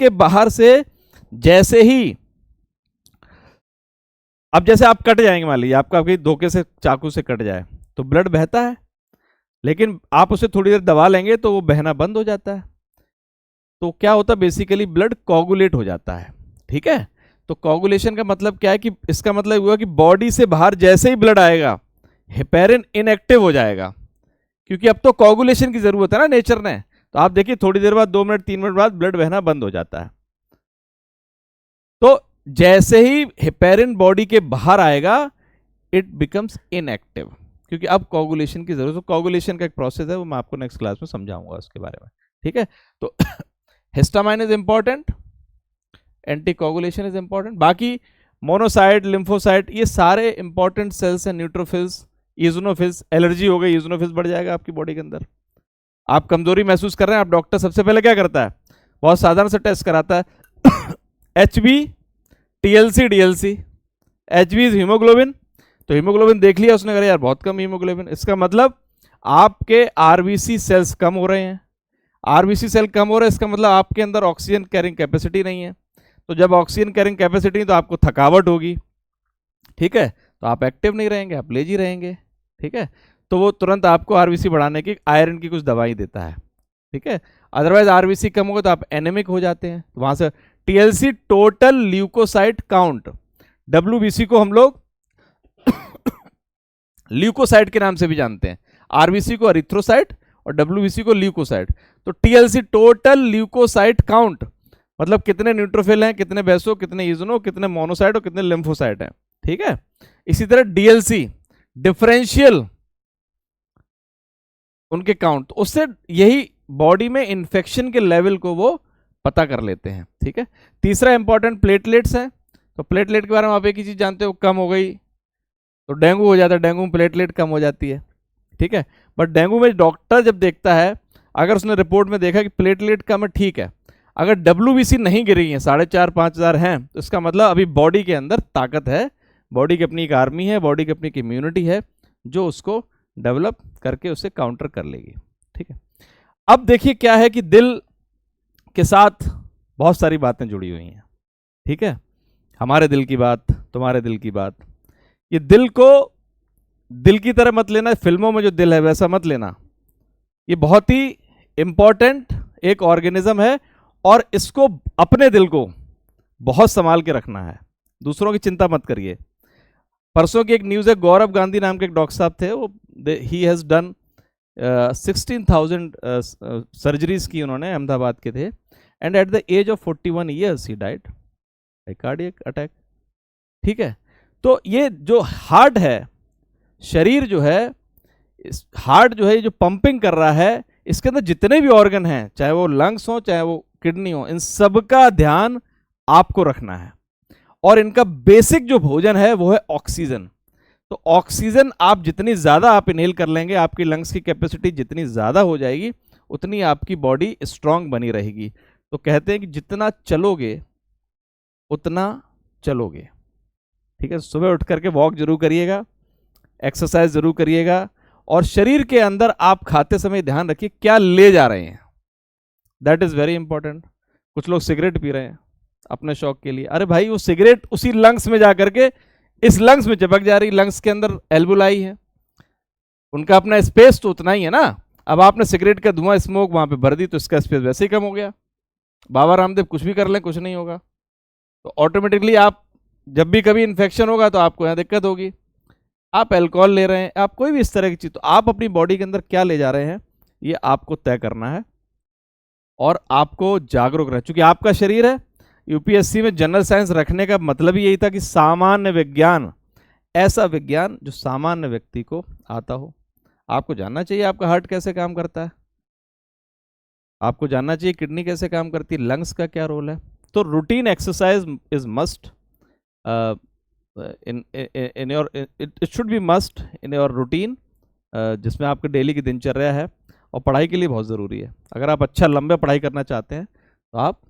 बाहर से जैसे ही, अब जैसे आप कट जाएंगे, मान लीजिए आपका कहीं धोखे से चाकू से कट जाए तो ब्लड बहता है, लेकिन आप उसे थोड़ी देर दबा लेंगे तो वो बहना बंद हो जाता है। तो क्या होता है? बेसिकली ब्लड कोगुलेट हो जाता है। ठीक है, तो कोगुलेशन का मतलब क्या है कि इसका मतलब हुआ कि बॉडी से बाहर जैसे ही ब्लड आएगा हेपेरिन इनएक्टिव हो जाएगा, क्योंकि अब तो कोगुलेशन की जरूरत है ना नेचर ने। तो आप देखिए थोड़ी देर बाद, 2 मिनट 3 मिनट बाद ब्लड बहना बंद हो जाता है। तो जैसे ही हेपेरिन बॉडी के बाहर आएगा इट बिकम्स इनएक्टिव, क्योंकि अब कोगुलेशन की जरूरत है। कोगुलेशन का एक प्रोसेस है, वो मैं आपको नेक्स्ट क्लास में समझाऊंगा उसके बारे में। ठीक है, तो histamine is important, anti coagulation is important. बाकी मोनोसाइट, लिम्फोसाइट, ये सारे इंपॉर्टेंट सेल्स हैं। न्यूट्रोफिल्स, ईजोनोफिल्स, एलर्जी हो गई, ईजोनोफिल्स बढ़ जाएगा आपकी बॉडी के अंदर। आप कमजोरी महसूस कर रहे हैं, आप डॉक्टर सबसे पहले क्या करता है? बहुत साधारण सा टेस्ट कराता है HB, TLC, DLC। HB is haemoglobin, तो हीमोग्लोबिन देख लिया उसने, कहा यार बहुत कम हीमोग्लोबिन, इसका मतलब आपके आरबीसी सेल्स कम हो रहे हैं। आरबीसी सेल कम हो रहे हैं, इसका मतलब आपके अंदर ऑक्सीजन कैरिंग कैपेसिटी नहीं है। तो जब ऑक्सीजन कैरिंग कैपेसिटी नहीं तो आपको थकावट होगी। ठीक है, तो आप एक्टिव नहीं रहेंगे, आप लेजी रहेंगे। ठीक है, तो वो तुरंत आपको आरबीसी बढ़ाने की, आयरन की कुछ दवाई देता है। ठीक है, अदरवाइज आरबीसी कम होगा तो आप एनेमिक हो जाते हैं। तो वहां से TLC, total leucocyte count. WBC को हम लोग ल्यूकोसाइट के नाम से भी जानते हैं। आरबीसी को एरिथ्रोसाइट और WBC को ल्यूकोसाइट। तो TLC, टोटल ल्यूकोसाइट काउंट, मतलब कितने न्यूट्रोफिल हैं, कितने बेसो, कितने इजनो, कितने मोनोसाइट और कितने लिम्फोसाइट हैं, ठीक है। इसी तरह डीएलसी, डिफरेंशियल उनके काउंट, उससे यही बॉडी में इंफेक्शन के लेवल को वो पता कर लेते हैं, ठीक है। तीसरा इंपॉर्टेंट प्लेटलेट्स हैं। तो प्लेटलेट के बारे में आप एक ही चीज जानते हो, कम हो गई तो डेंगू हो जाता है, डेंगू में प्लेटलेट कम हो जाती है, ठीक है। बट डेंगू में डॉक्टर जब देखता है, अगर उसने रिपोर्ट में देखा कि प्लेटलेट कम है, ठीक है, अगर डब्ल्यूबीसी नहीं गिरी है, 4,500-5,000 हैं, तो इसका मतलब अभी बॉडी के अंदर ताकत है, बॉडी की अपनी एक आर्मी है, बॉडी की अपनी इम्यूनिटी है जो उसको डेवलप करके उसे काउंटर कर लेगी, ठीक है। अब देखिए क्या है कि दिल के साथ बहुत सारी बातें जुड़ी हुई हैं, ठीक है। हमारे दिल की बात, तुम्हारे दिल की बात, ये दिल को दिल की तरह मत लेना, फिल्मों में जो दिल है वैसा मत लेना, ये बहुत ही इंपॉर्टेंट एक ऑर्गेनिज्म है और इसको, अपने दिल को बहुत संभाल के रखना है, दूसरों की चिंता मत करिए। परसों की एक न्यूज़ है, गौरव गांधी नाम के एक डॉक्टर साहब थे, वो ही हैज़ डन 16,000 सर्जरीज की उन्होंने, अहमदाबाद के थे, and at the age of 41 years ही डाइड बाय कार्डियक अटैक, ठीक है। तो ये जो हार्ट है, शरीर जो है, हार्ट जो है जो पंपिंग कर रहा है, इसके अंदर जितने भी ऑर्गन हैं, चाहे वो लंग्स हो चाहे वो किडनी हो, इन सब का ध्यान आपको रखना है। और इनका बेसिक जो भोजन है वो है ऑक्सीजन। तो ऑक्सीजन आप जितनी ज़्यादा आप इनहेल कर लेंगे, आपकी लंग्स की कैपेसिटी जितनी ज़्यादा हो जाएगी, उतनी आपकी बॉडी स्ट्रांग बनी रहेगी। तो कहते हैं कि जितना चलोगे उतना चलोगे, ठीक है। सुबह उठ करके वॉक जरूर करिएगा, एक्सरसाइज जरूर करिएगा, और शरीर के अंदर आप खाते समय ध्यान रखिए क्या ले जा रहे हैं, दैट इज वेरी इंपॉर्टेंट। कुछ लोग सिगरेट पी रहे हैं अपने शौक के लिए, अरे भाई वो सिगरेट उसी लंग्स में जा करके इस लंग्स में चिपक जा रही, लंग्स के अंदर एल्बुलाई है, उनका अपना स्पेस तो उतना ही है ना। अब आपने सिगरेट का धुआं स्मोक वहां पे भर दी तो इसका स्पेस वैसे ही कम हो गया। बाबा रामदेव कुछ भी कर लें कुछ नहीं होगा, तो ऑटोमेटिकली आप जब भी कभी इन्फेक्शन होगा तो आपको यहाँ दिक्कत होगी। आप अल्कोहल ले रहे हैं, आप कोई भी इस तरह की चीज, तो आप अपनी बॉडी के अंदर क्या ले जा रहे हैं ये आपको तय करना है और आपको जागरूक रहना, क्योंकि आपका शरीर है। यूपीएससी में जनरल साइंस रखने का मतलब ही यही था कि सामान्य विज्ञान, ऐसा विज्ञान जो सामान्य व्यक्ति को आता हो। आपको जानना चाहिए आपका हार्ट कैसे काम करता है, आपको जानना चाहिए किडनी कैसे काम करती है, लंग्स का क्या रोल है। तो routine exercise is must in your, it should be must in your routine, जिसमें आपके डेली की दिनचर्या है, और पढ़ाई के लिए बहुत ज़रूरी है। अगर आप अच्छा लंबे पढ़ाई करना चाहते हैं तो आप,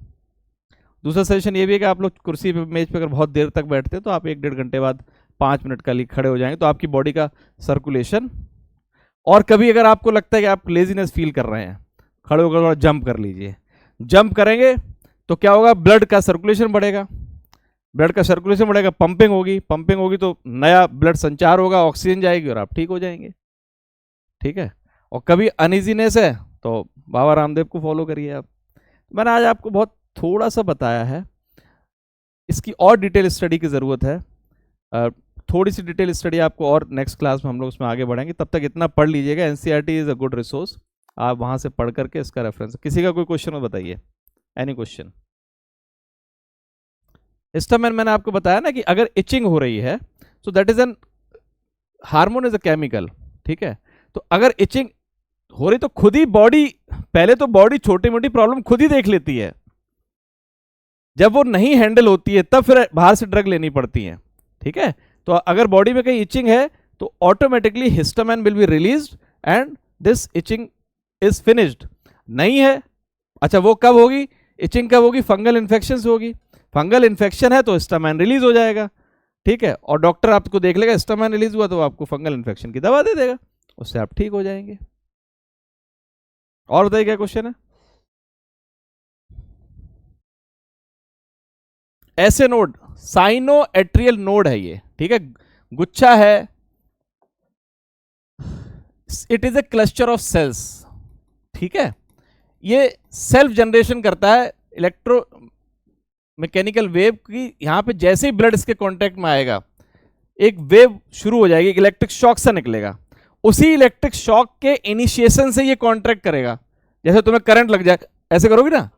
दूसरा सजेशन ये भी है कि आप लोग कुर्सी पे मेज पे अगर बहुत देर तक बैठते हैं तो आप 1-1.5 घंटे बाद 5 मिनट के लिए खड़े हो जाएंगे, तो आपकी बॉडी का सर्कुलेशन। और कभी अगर आपको लगता है कि आप लेजीनेस फील कर रहे हैं, खड़े होकर थोड़ा जंप कर लीजिए, जंप करेंगे तो क्या होगा, ब्लड का सर्कुलेशन बढ़ेगा, ब्लड का सर्कुलेशन बढ़ेगा, पंपिंग होगी, पंपिंग होगी तो नया ब्लड संचार होगा, ऑक्सीजन जाएगी और आप ठीक हो जाएंगे, ठीक है। और कभी अनइजीनेस है तो बाबा रामदेव को फॉलो करिए आप। मैंने आज आपको बहुत थोड़ा सा बताया है, इसकी और डिटेल स्टडी की ज़रूरत है, थोड़ी सी डिटेल स्टडी आपको, और नेक्स्ट क्लास में हम लोग उसमें आगे बढ़ेंगे। तब तक इतना पढ़ लीजिएगा, NCERT is a good resource, आप वहाँ से पढ़ करके इसका रेफरेंस। किसी का कोई क्वेश्चन हो बताइए, एनी क्वेश्चन। हिस्टामिन मैंने आपको बताया ना कि अगर इचिंग हो रही है तो that is an hormone, is a chemical, ठीक है। तो अगर इचिंग हो रही तो खुद ही बॉडी, पहले तो बॉडी छोटी मोटी प्रॉब्लम खुद ही देख लेती है, जब वो नहीं हैंडल होती है तब फिर बाहर से ड्रग लेनी पड़ती है, ठीक है। तो अगर बॉडी में कहीं इचिंग है तो automatically histamine will be released and this itching is finished. नहीं है, अच्छा वो कब होगी इचिंग, कब होगी, फंगल इन्फेक्शन से होगी। फंगल इन्फेक्शन है तो हिस्टामिन रिलीज हो जाएगा, ठीक है, और डॉक्टर आपको देख लेगा हिस्टामिन रिलीज हुआ तो आपको फंगल इन्फेक्शन की दवा दे देगा, उससे आप ठीक हो जाएंगे। और बताइए क्या क्वेश्चन है। ऐसे नोड, साइनो एट्रियल नोड है ये, ठीक है, गुच्छा है, it is a cluster of cells, ठीक है। ये सेल्फ जनरेशन करता है इलेक्ट्रो मैकेनिकल वेव की, यहां पे जैसे ही ब्लड इसके कांटेक्ट में आएगा एक वेव शुरू हो जाएगी, इलेक्ट्रिक शॉक से निकलेगा, उसी इलेक्ट्रिक शॉक के इनिशिएशन से ये कॉन्ट्रैक्ट करेगा। जैसे तुम्हें करंट लग जाए, ऐसे करोगे ना,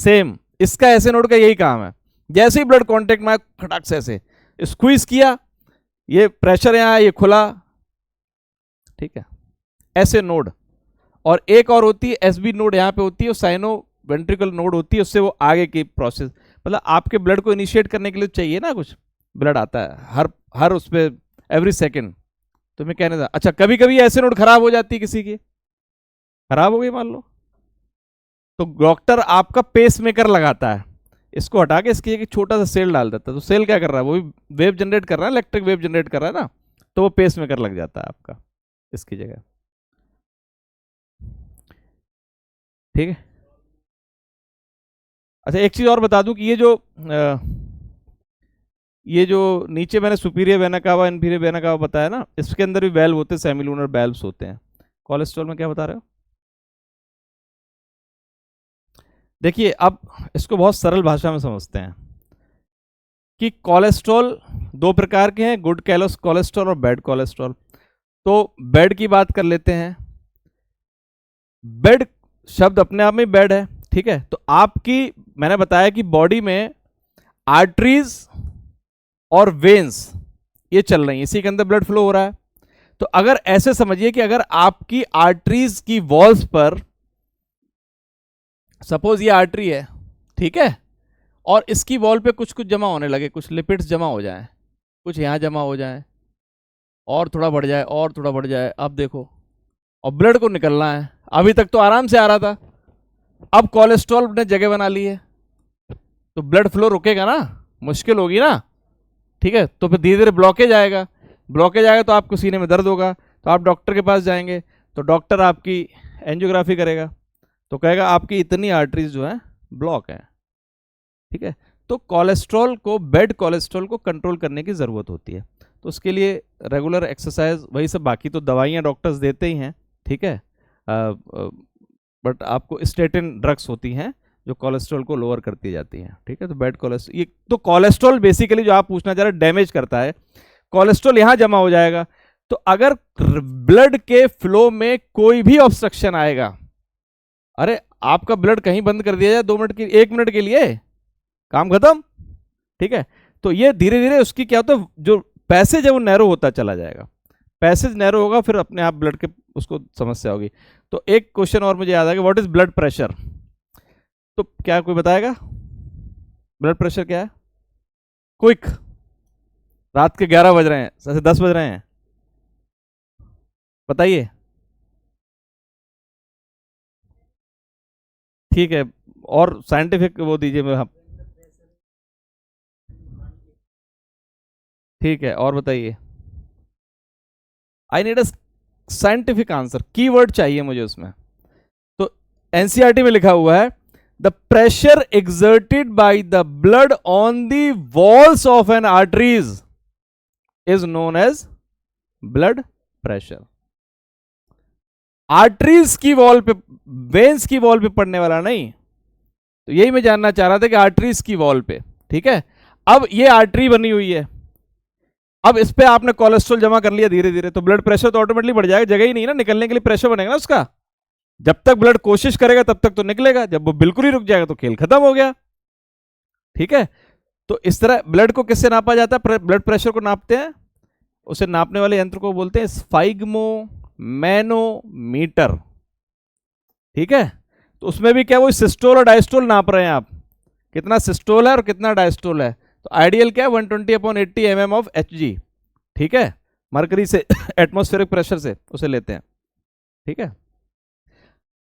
सेम इसका ऐसे नोड का यही काम है, जैसे ही ब्लड कांटेक्ट में खटाक से ऐसे स्क्वीज किया, ये प्रेशर यहां ये खुला, ठीक है, ऐसे नोड। और एक और होती है एसबी नोड, यहां पे होती है साइनो वेंट्रिकल नोड होती है, उससे वो आगे की प्रोसेस, मतलब आपके ब्लड को इनिशिएट करने के लिए चाहिए ना, कुछ ब्लड आता है हर उस पर एवरी सेकेंड। तो मैं कहने था, अच्छा कभी कभी ऐसे नोड खराब हो जाती है, किसी की खराब हो गई मान लो, तो डॉक्टर आपका पेस मेकर लगाता है, इसको हटा के इसकी एक छोटा सा सेल डाल देता है, तो सेल क्या कर रहा है, वो भी वेव जनरेट कर रहा है, इलेक्ट्रिक वेव जनरेट कर रहा है ना, तो वो पेस मेकर लग जाता है आपका इसकी जगह, ठीक है। अच्छा एक चीज और बता दूं कि ये जो नीचे मैंने superior vena cava inferior vena cava बताया ना, इसके अंदर भी वेल्व होते हैं, सेमिलूनर वेल्व्स होते हैं। कोलेस्ट्रॉल में क्या बता रहे हो? देखिए अब इसको बहुत सरल भाषा में समझते हैं कि कोलेस्ट्रॉल दो प्रकार के हैं, गुड कोलेस्ट्रॉल और बैड कोलेस्ट्रॉल। तो बैड की बात कर लेते हैं। बैड शब्द अपने आप में बैड है, ठीक है। तो आपकी, मैंने बताया कि बॉडी में आर्टरीज और वेन्स ये चल रही है, इसी के अंदर ब्लड फ्लो हो रहा है। तो अगर ऐसे समझिए कि अगर आपकी आर्टरीज की वॉल्स पर, सपोज ये आर्टरी है, ठीक है, और इसकी वॉल पे कुछ कुछ जमा होने लगे, कुछ लिपिड्स जमा हो जाए, कुछ यहां जमा हो जाए, और थोड़ा बढ़ जाए और थोड़ा बढ़ जाए, अब देखो, और ब्लड को निकलना है, अभी तक तो आराम से आ रहा था, अब कोलेस्ट्रॉल ने जगह बना ली है, तो ब्लड फ्लो रुकेगा ना, मुश्किल होगी ना, ठीक है। तो फिर धीरे धीरे ब्लॉकेज आएगा, ब्लॉकेज आएगा तो आपको सीने में दर्द होगा, तो आप डॉक्टर के पास जाएंगे, तो डॉक्टर आपकी एंजियोग्राफी करेगा, तो कहेगा आपकी इतनी आर्टरीज जो है ब्लॉक है, ठीक है। तो कोलेस्ट्रॉल को, बैड कोलेस्ट्रॉल को कंट्रोल करने की ज़रूरत होती है, तो उसके लिए रेगुलर एक्सरसाइज, वही सब, बाकी तो दवाइयाँ डॉक्टर्स देते ही हैं, ठीक है। बट आपको स्टेटिन ड्रग्स होती हैं जो कोलेस्ट्रॉल को लोअर करती जाती हैं, ठीक है। तो बैड कोलेस्ट्रॉल, ये तो कोलेस्ट्रॉल बेसिकली जो आप पूछना चाह रहे हैं डैमेज करता है, कोलेस्ट्रॉल यहाँ जमा हो जाएगा। तो अगर ब्लड के फ्लो में कोई भी ऑब्स्ट्रक्शन आएगा, अरे आपका ब्लड कहीं बंद कर दिया जाए 2 मिनट के, 1 मिनट के लिए, काम खत्म, ठीक है। तो ये धीरे धीरे उसकी क्या होता है, जो पैसेज है वो नैरो होता चला जाएगा, पैसेज नैरो होगा, फिर अपने आप ब्लड के उसको समस्या होगी। तो एक क्वेश्चन और मुझे याद आ गया, व्हाट इज ब्लड प्रेशर? तो क्या कोई बताएगा ब्लड प्रेशर क्या है? क्विक, रात के 11 बज रहे हैं, जैसे 10 बज रहे हैं, बताइए, ठीक है। और साइंटिफिक वो दीजिए मैं, ठीक है, और बताइए, I need a scientific answer, keyword चाहिए मुझे उसमें। तो एनसीईआरटी में लिखा हुआ है, the pressure exerted by the blood on the walls of an arteries is known as blood pressure. Arteries की वॉल पे, वेन्स की वॉल पे पड़ने वाला नहीं। तो यही मैं जानना चाह रहा था कि आर्टरीज की वॉल पे, ठीक है। अब ये आर्टरी बनी हुई है, अब इस पे आपने कोलेस्ट्रॉल जमा कर लिया धीरे धीरे, तो ब्लड प्रेशर तो ऑटोमेटिकली बढ़ जाएगा, जगह ही नहीं ना निकलने के लिए, प्रेशर बनेगा ना उसका, जब तक ब्लड कोशिश करेगा तब तक तो निकलेगा, जब वो बिल्कुल ही रुक जाएगा तो खेल खत्म हो गया, ठीक है। तो इस तरह ब्लड को किससे नापा जाता है? ब्लड प्रेशर को नापते हैं, उसे नापने वाले यंत्र को बोलते हैं स्फाइग्मो मैनोमीटर, ठीक है। तो उसमें भी क्या वो सिस्टोल और डायस्टोल नाप रहे हैं आप, कितना सिस्टोल है और कितना डायस्टोल है। तो आइडियल क्या है, 120/80 mm ऑफ Hg, ठीक है, मरकरी से एटमॉस्फेरिक प्रेशर से उसे लेते हैं, ठीक है।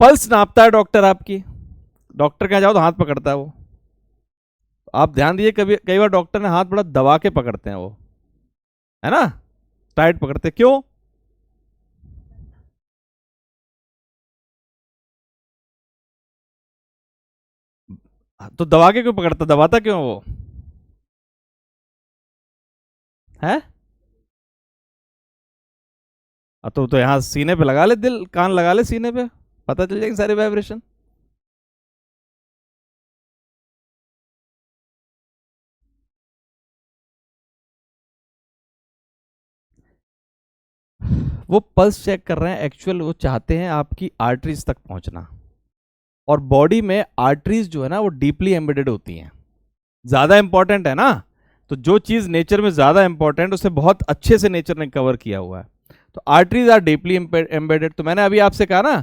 पल्स नापता है डॉक्टर आपकी, डॉक्टर के यहाँ जाओ तो हाथ पकड़ता है वो, आप ध्यान दीजिए, कभी कई बार डॉक्टर ने हाथ बड़ा दबा के पकड़ते हैं वो, है ना, टाइट पकड़ते, क्यों? तो दबा के क्यों पकड़ता, दबाता क्यों वो है? तो यहाँ सीने पे लगा ले, दिल कान लगा ले सीने पे, पता चल जाएगी सारी वाइब्रेशन। वो पल्स चेक कर रहे हैं, एक्चुअल वो चाहते हैं आपकी आर्टरीज तक पहुंचना, और बॉडी में आर्टरीज जो है ना वो डीपली एम्बेडेड होती हैं, ज्यादा इंपॉर्टेंट है ना। तो जो चीज नेचर में ज्यादा इंपॉर्टेंट उसे बहुत अच्छे से नेचर ने कवर किया हुआ है। तो आर्टरीज आर डीपली एम्बेडेड। तो मैंने अभी आपसे कहा ना,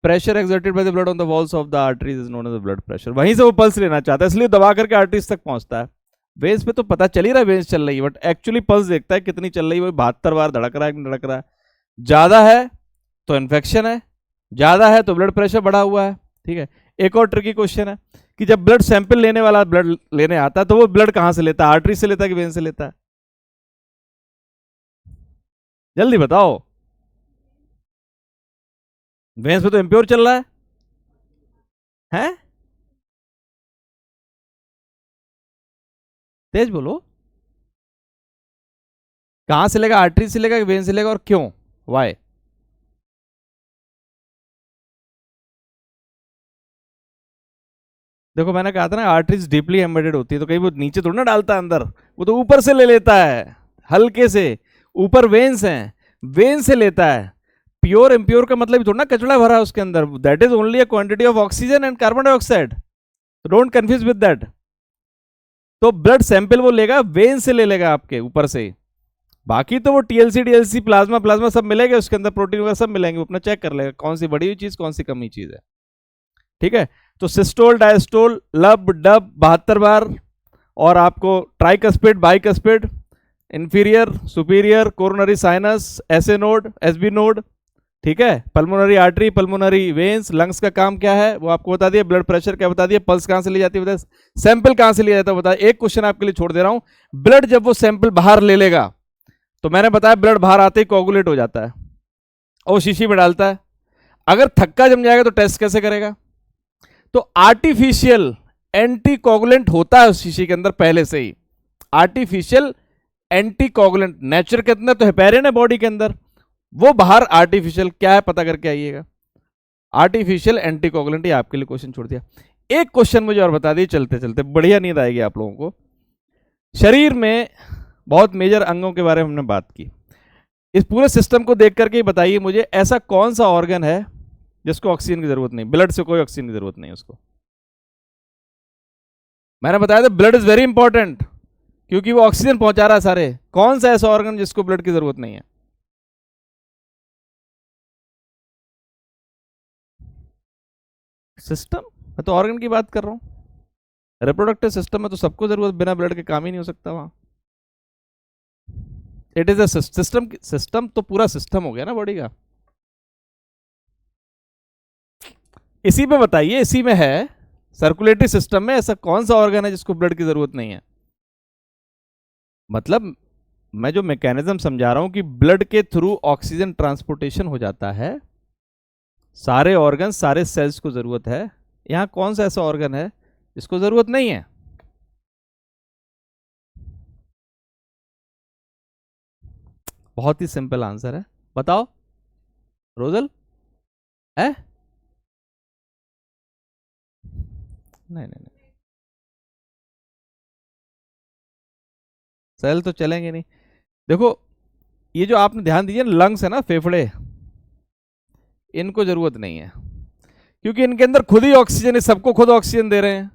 pressure exerted by the blood on the walls of the arteries is known as blood pressure. वहीं से वो पल्स लेना चाहता है, इसलिए दबा करके आर्टरीज तक पहुंचता है। वेन्स पे तो पता चल ही रहा है वेन्स चल रही है, बट एक्चुअली पल्स देखता है कितनी चल रही है, वो 72 बार धड़क रहा है कि नहीं धड़क रहा है। ज्यादा है तो इन्फेक्शन है, ज्यादा है तो ब्लड प्रेशर बढ़ा हुआ है। ठीक है। एक और ट्रिकी क्वेश्चन है कि जब ब्लड सैंपल लेने वाला ब्लड लेने आता है तो वो ब्लड कहां से लेता है, आर्टरी से लेता है कि वेन से लेता है? जल्दी बताओ। वेन्स पे तो इम्प्योर चल रहा है, हैं? तेज बोलो। कहां से लेगा, आर्टरी से लेगा कि वेन से लेगा, और क्यों, वाई? देखो मैंने कहा था ना आर्टरीज डीपली एम्बेडेड होती है, तो कहीं वो नीचे थोड़ा ना डालता है अंदर, वो तो ऊपर से ले लेता है, हल्के से। ऊपर वेन्स हैं, वेन से लेता है। प्योर इम्प्योर का मतलब थोड़ा ना कचड़ा भरा है उसके अंदर, that is only a quantity of oxygen and carbon dioxide, don't confuse with that. तो ब्लड सैंपल वो लेगा, वेन से ले लेगा आपके ऊपर से। बाकी तो वो टीएलसी डीएलसी प्लाज्मा प्लाज्मा सब मिलेगा उसके अंदर, प्रोटीन वगैरह सब मिलेंगे, वो अपना चेक कर लेगा कौन सी बड़ी हुई चीज कौन सी कमी चीज है। ठीक है। तो सिस्टोल डायस्टोल लब डब 72 बार, और आपको tricuspid bicuspid, inferior superior coronary sinus, SA node SB node. ठीक है। Pulmonary artery pulmonary veins, lungs का काम क्या है वो आपको बता दिया, ब्लड प्रेशर क्या बता दिया, पल्स कहां से ली जाती है बता, सैंपल कहां से लिया जाता है बता। एक क्वेश्चन आपके लिए छोड़ दे रहा हूं, ब्लड जब वो सैंपल बाहर ले लेगा तो मैंने बताया ब्लड बाहर आते ही कोगुलेट हो जाता है और शीशी में डालता है। अगर थक्का जम जाएगा तो टेस्ट कैसे करेगा? तो आर्टिफिशियल एंटी कोगुलेंट होता है उस शीशी के अंदर पहले से ही, आर्टिफिशियल एंटी कोगुलेंट। नेचर के अंदर तो हेपेरिन है बॉडी के अंदर, वो बाहर आर्टिफिशियल क्या है पता करके आइएगा। आर्टिफिशियल एंटी कोगुलेंट, ये आपके लिए क्वेश्चन छोड़ दिया। एक क्वेश्चन मुझे और बता दिए चलते चलते, बढ़िया नींद आएगी आप लोगों को। शरीर में बहुत मेजर अंगों के बारे में हमने बात की, इस पूरे सिस्टम को देख करके बताइए मुझे ऐसा कौन सा ऑर्गन है जिसको ऑक्सीजन की जरूरत नहीं, ब्लड से कोई ऑक्सीजन की जरूरत नहीं उसको। मैंने बताया था ब्लड इज वेरी इंपॉर्टेंट क्योंकि वो ऑक्सीजन पहुंचा रहा है सारे। कौन सा ऐसा ऑर्गन जिसको ब्लड की जरूरत नहीं है? सिस्टम, मैं तो ऑर्गन की बात कर रहा हूं। रिप्रोडक्टिव सिस्टम में तो सबको जरूरत, बिना ब्लड के काम ही नहीं हो सकता वहां। It is a system, system तो पूरा सिस्टम हो गया ना बॉडी का। इसी में बताइए, इसी में है सर्कुलेटरी सिस्टम में ऐसा कौन सा ऑर्गन है जिसको ब्लड की जरूरत नहीं है? मतलब मैं जो मैकेनिज्म समझा रहा हूं कि ब्लड के थ्रू ऑक्सीजन ट्रांसपोर्टेशन हो जाता है, सारे ऑर्गन सारे सेल्स को जरूरत है, यहां कौन सा ऐसा ऑर्गन है जिसको जरूरत नहीं है? बहुत ही सिंपल आंसर है, बताओ रोजल है। नहीं नहीं नहीं, सेल तो चलेंगे नहीं। देखो ये जो आपने ध्यान दीजिए, लंग्स है ना, फेफड़े, इनको जरूरत नहीं है क्योंकि इनके अंदर खुद ही ऑक्सीजन है, सबको खुद ऑक्सीजन दे रहे हैं।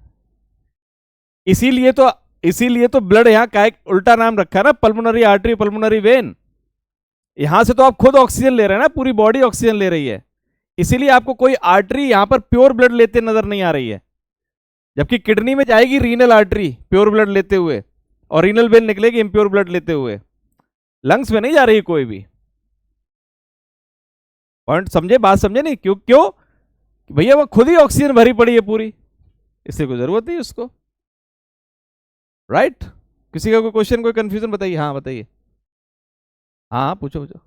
इसीलिए तो, इसीलिए तो ब्लड यहाँ का एक उल्टा नाम रखा है ना, पल्मोनरी आर्टरी पल्मोनरी वेन। यहां से तो आप खुद ऑक्सीजन ले रहे हैं ना, पूरी बॉडी ऑक्सीजन ले रही है, इसीलिए आपको कोई आर्टरी यहां पर प्योर ब्लड लेते नजर नहीं आ रही है। जबकि किडनी में जाएगी रीनल आर्टरी प्योर ब्लड लेते हुए, और रीनल वेन निकलेगी इम्प्योर ब्लड लेते हुए, लंग्स में नहीं जा रही कोई भी। पॉइंट समझे, बात समझे नहीं? क्यों क्यों भैया वो खुद ही ऑक्सीजन भरी पड़ी है पूरी, इससे कोई जरूरत नहीं उसको। राइट? किसी का कोई क्वेश्चन कोई कंफ्यूजन बताइए, हाँ बताइए, हाँ पूछो पूछो।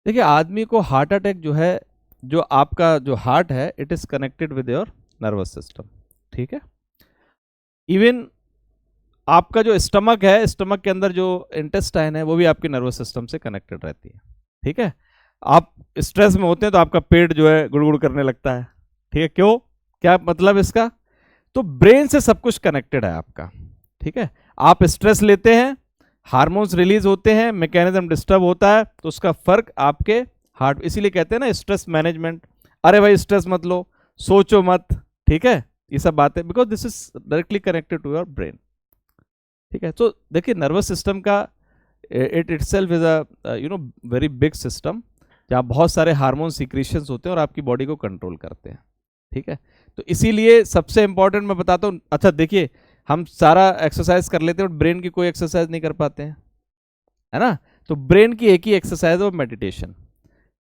देखिए आदमी को हार्ट अटैक जो है, जो आपका जो हार्ट है it is connected with your nervous system. ठीक है। इवन आपका जो स्टमक है, स्टमक के अंदर जो इंटेस्टाइन है वो भी आपके नर्वस सिस्टम से कनेक्टेड रहती है। ठीक है। आप स्ट्रेस में होते हैं तो आपका पेट जो है गुड़गुड़ करने लगता है। ठीक है, क्यों, क्या मतलब इसका? तो ब्रेन से सब कुछ कनेक्टेड है आपका। ठीक है। आप स्ट्रेस लेते हैं, हार्मोन्स रिलीज होते हैं, मैकेनिज्म डिस्टर्ब होता है, तो उसका फर्क आपके हार्ट, इसीलिए कहते हैं ना स्ट्रेस मैनेजमेंट। अरे भाई स्ट्रेस मत लो, सोचो मत, ठीक है, ये सब बातें, because this is directly connected to your brain. ठीक है, तो देखिए नर्वस सिस्टम का it itself is a very big system, जहाँ बहुत सारे हार्मोन सीक्रेशंस होते हैं और आपकी बॉडी को कंट्रोल करते हैं। ठीक है, तो इसीलिए सबसे इंपॉर्टेंट मैं बताता हूँ। अच्छा देखिए, हम सारा एक्सरसाइज कर लेते हैं और ब्रेन की कोई एक्सरसाइज नहीं कर पाते हैं, है ना। तो ब्रेन की एक ही एक्सरसाइज है, meditation.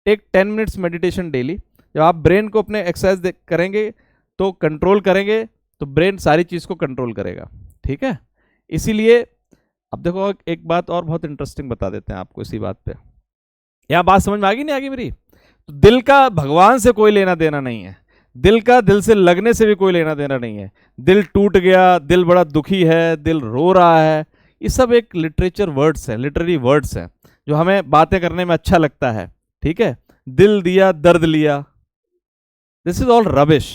Take 10 minutes meditation daily. जब आप ब्रेन को अपने एक्सरसाइज करेंगे तो कंट्रोल करेंगे, तो ब्रेन सारी चीज़ को कंट्रोल करेगा। ठीक है, इसीलिए अब देखो एक बात और बहुत इंटरेस्टिंग बता देते हैं आपको इसी बात पे। यह बात समझ में आ गई नहीं आ गई मेरी? तो दिल का भगवान से कोई लेना देना नहीं है, दिल का दिल से लगने से भी कोई लेना देना नहीं है। दिल टूट गया, दिल बड़ा दुखी है, दिल रो रहा है, ये सब एक लिटरेचर वर्ड्स हैं, लिटरेरी वर्ड्स हैं, जो हमें बातें करने में अच्छा लगता है। ठीक है, दिल दिया दर्द लिया, दिस इज ऑल रबिश।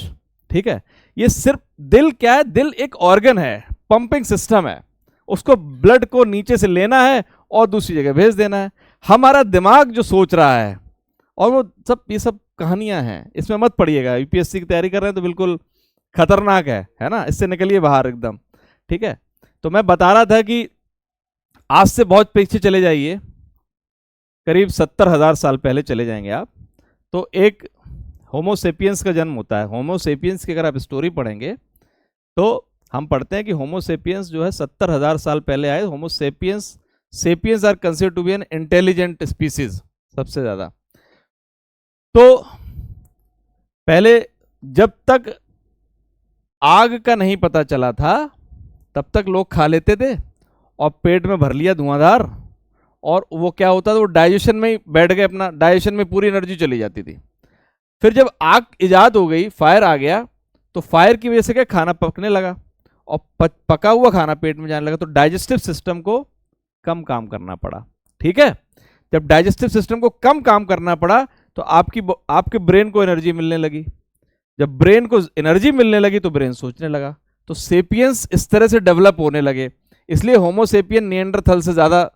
ठीक है, ये सिर्फ दिल क्या है, दिल एक ऑर्गन है, पंपिंग सिस्टम है, उसको ब्लड को नीचे से लेना है और दूसरी जगह भेज देना है। हमारा दिमाग जो सोच रहा है, और वो सब, ये सब कहानियां हैं, इसमें मत पढ़िएगा। यूपीएससी की तैयारी कर रहे हैं तो बिल्कुल खतरनाक है ना, इससे निकलिए बाहर एकदम। ठीक है, तो मैं बता रहा था कि आज से बहुत पीछे चले जाइए, करीब 70,000 साल पहले चले जाएंगे आप, तो एक होमोसेपियंस का जन्म होता है। होमोसेपियंस की अगर आप स्टोरी पढ़ेंगे तो हम पढ़ते हैं कि होमोसेपियंस जो है 70,000 साल पहले आए। Homo sapiens, sapiens are considered to be an intelligent species, सबसे ज्यादा। तो पहले जब तक आग का नहीं पता चला था, तब तक लोग खा लेते थे और पेट में भर लिया धुआंधार, और वो क्या होता था, वो डाइजेशन में ही बैठ गए, अपना डाइजेशन में पूरी एनर्जी चली जाती थी। फिर जब आग इजाद हो गई, फायर आ गया, तो फायर की वजह से क्या, खाना पकने लगा और पका हुआ खाना पेट में जाने लगा, तो डाइजेस्टिव सिस्टम को कम काम करना पड़ा। ठीक है, जब डाइजेस्टिव सिस्टम को कम काम करना पड़ा तो आपके ब्रेन को एनर्जी मिलने लगी। जब ब्रेन को एनर्जी मिलने लगी तो ब्रेन सोचने लगा, तो सेपियंस इस तरह से डेवलप होने लगे। इसलिए होमोसेपियन निएंडरथल से ज्यादा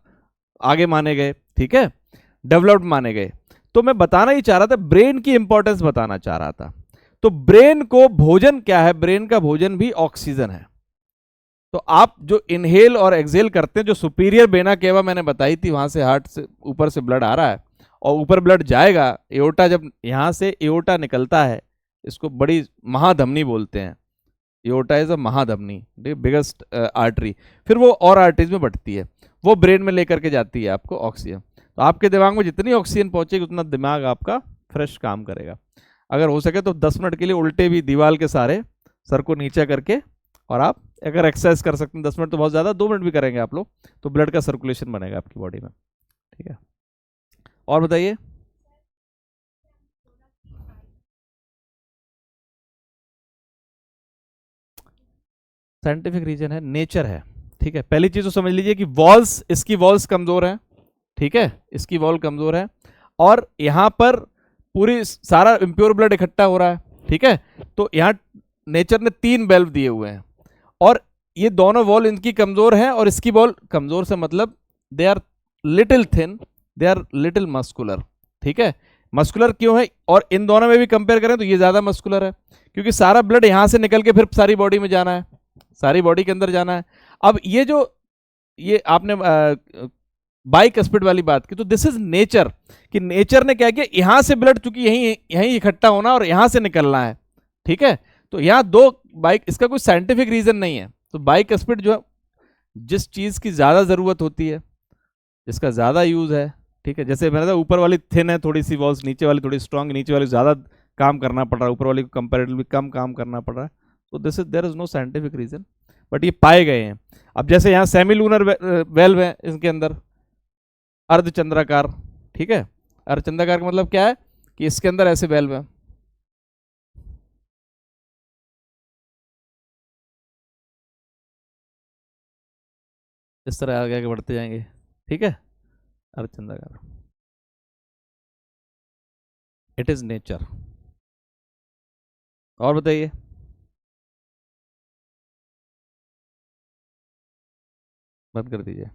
आगे माने गए, ठीक है, डेवलप्ड माने गए। तो मैं बताना ही चाह रहा था, ब्रेन की इंपॉर्टेंस बताना चाह रहा था। तो ब्रेन को भोजन क्या है, ब्रेन का भोजन भी ऑक्सीजन है। तो आप जो इनहेल और एक्सेल करते हैं, जो सुपीरियर वेना केवा मैंने बताई थी, वहां से हार्ट से ऊपर से ब्लड आ रहा है और ऊपर ब्लड जाएगा, एओर्टा, जब यहां से एओर्टा निकलता है, इसको बड़ी महाधमनी बोलते हैं। एओर्टा इज अ महाधमनी, बिगेस्ट आर्टरी। फिर वो और आर्टरीज में बढ़ती है, वो ब्रेन में लेकर के जाती है आपको ऑक्सीजन। तो आपके दिमाग में जितनी ऑक्सीजन पहुंचेगी उतना दिमाग आपका फ्रेश काम करेगा। अगर हो सके तो 10 मिनट के लिए उल्टे भी दीवार के सहारे सर को नीचे करके, और आप अगर एक्सरसाइज कर सकते हैं 10 मिनट तो बहुत ज़्यादा, 2 मिनट भी करेंगे आप लोग तो ब्लड का सर्कुलेशन बनेगा आपकी बॉडी में। ठीक है, और बताइए। साइंटिफिक रीजन है, नेचर है। ठीक है, पहली चीज तो समझ लीजिए कि वॉल्स, इसकी वॉल्स कमजोर है। ठीक है, इसकी वॉल कमजोर है और यहां पर पूरी सारा इम्प्योर ब्लड इकट्ठा हो रहा है। ठीक है, तो यहां नेचर ने 3 वेल्व दिए हुए हैं और ये दोनों वॉल इनकी कमजोर है, और इसकी वॉल कमजोर से मतलब they are little thin, they are little muscular. ठीक है, मस्कुलर क्यों है, और इन दोनों में भी कंपेयर करें तो ये ज्यादा मस्कुलर है, क्योंकि सारा ब्लड यहां से निकल के फिर सारी बॉडी में जाना है, सारी बॉडी के अंदर जाना है। अब ये आपने बाइक स्पीड वाली बात की, तो दिस इज नेचर, कि नेचर ने क्या किया, यहां से ब्लड चूंकि यहीं यहीं इकट्ठा होना और यहां से निकलना है। ठीक है, तो यहां दो बाइक, इसका कोई साइंटिफिक रीजन नहीं है। तो बाइक स्पीड जो है, जिस चीज की ज्यादा जरूरत होती है, जिसका ज्यादा यूज है, ठीक है, जैसे मैंने ऊपर वाली थिन है थोड़ी सी वॉल्स, नीचे वाली थोड़ी स्ट्रांग, नीचे वाली ज्यादा काम करना पड़ रहा है, ऊपर वाली को कंपेरेटिवली कम काम करना पड़ रहा है। तो this is, there is no scientific reason, but ये पाए गए हैं। अब जैसे यहाँ सेमी लूनर वेल्व है, इसके अंदर अर्धचंद्राकार। ठीक है, अर्धचंद्राकार का मतलब क्या है कि इसके अंदर ऐसे वेल्व है, इस तरह आगे आगे बढ़ते जाएंगे। ठीक है, अर्धचंद्राकार, इट इज नेचर। और बताइए। बंद कर दीजिए।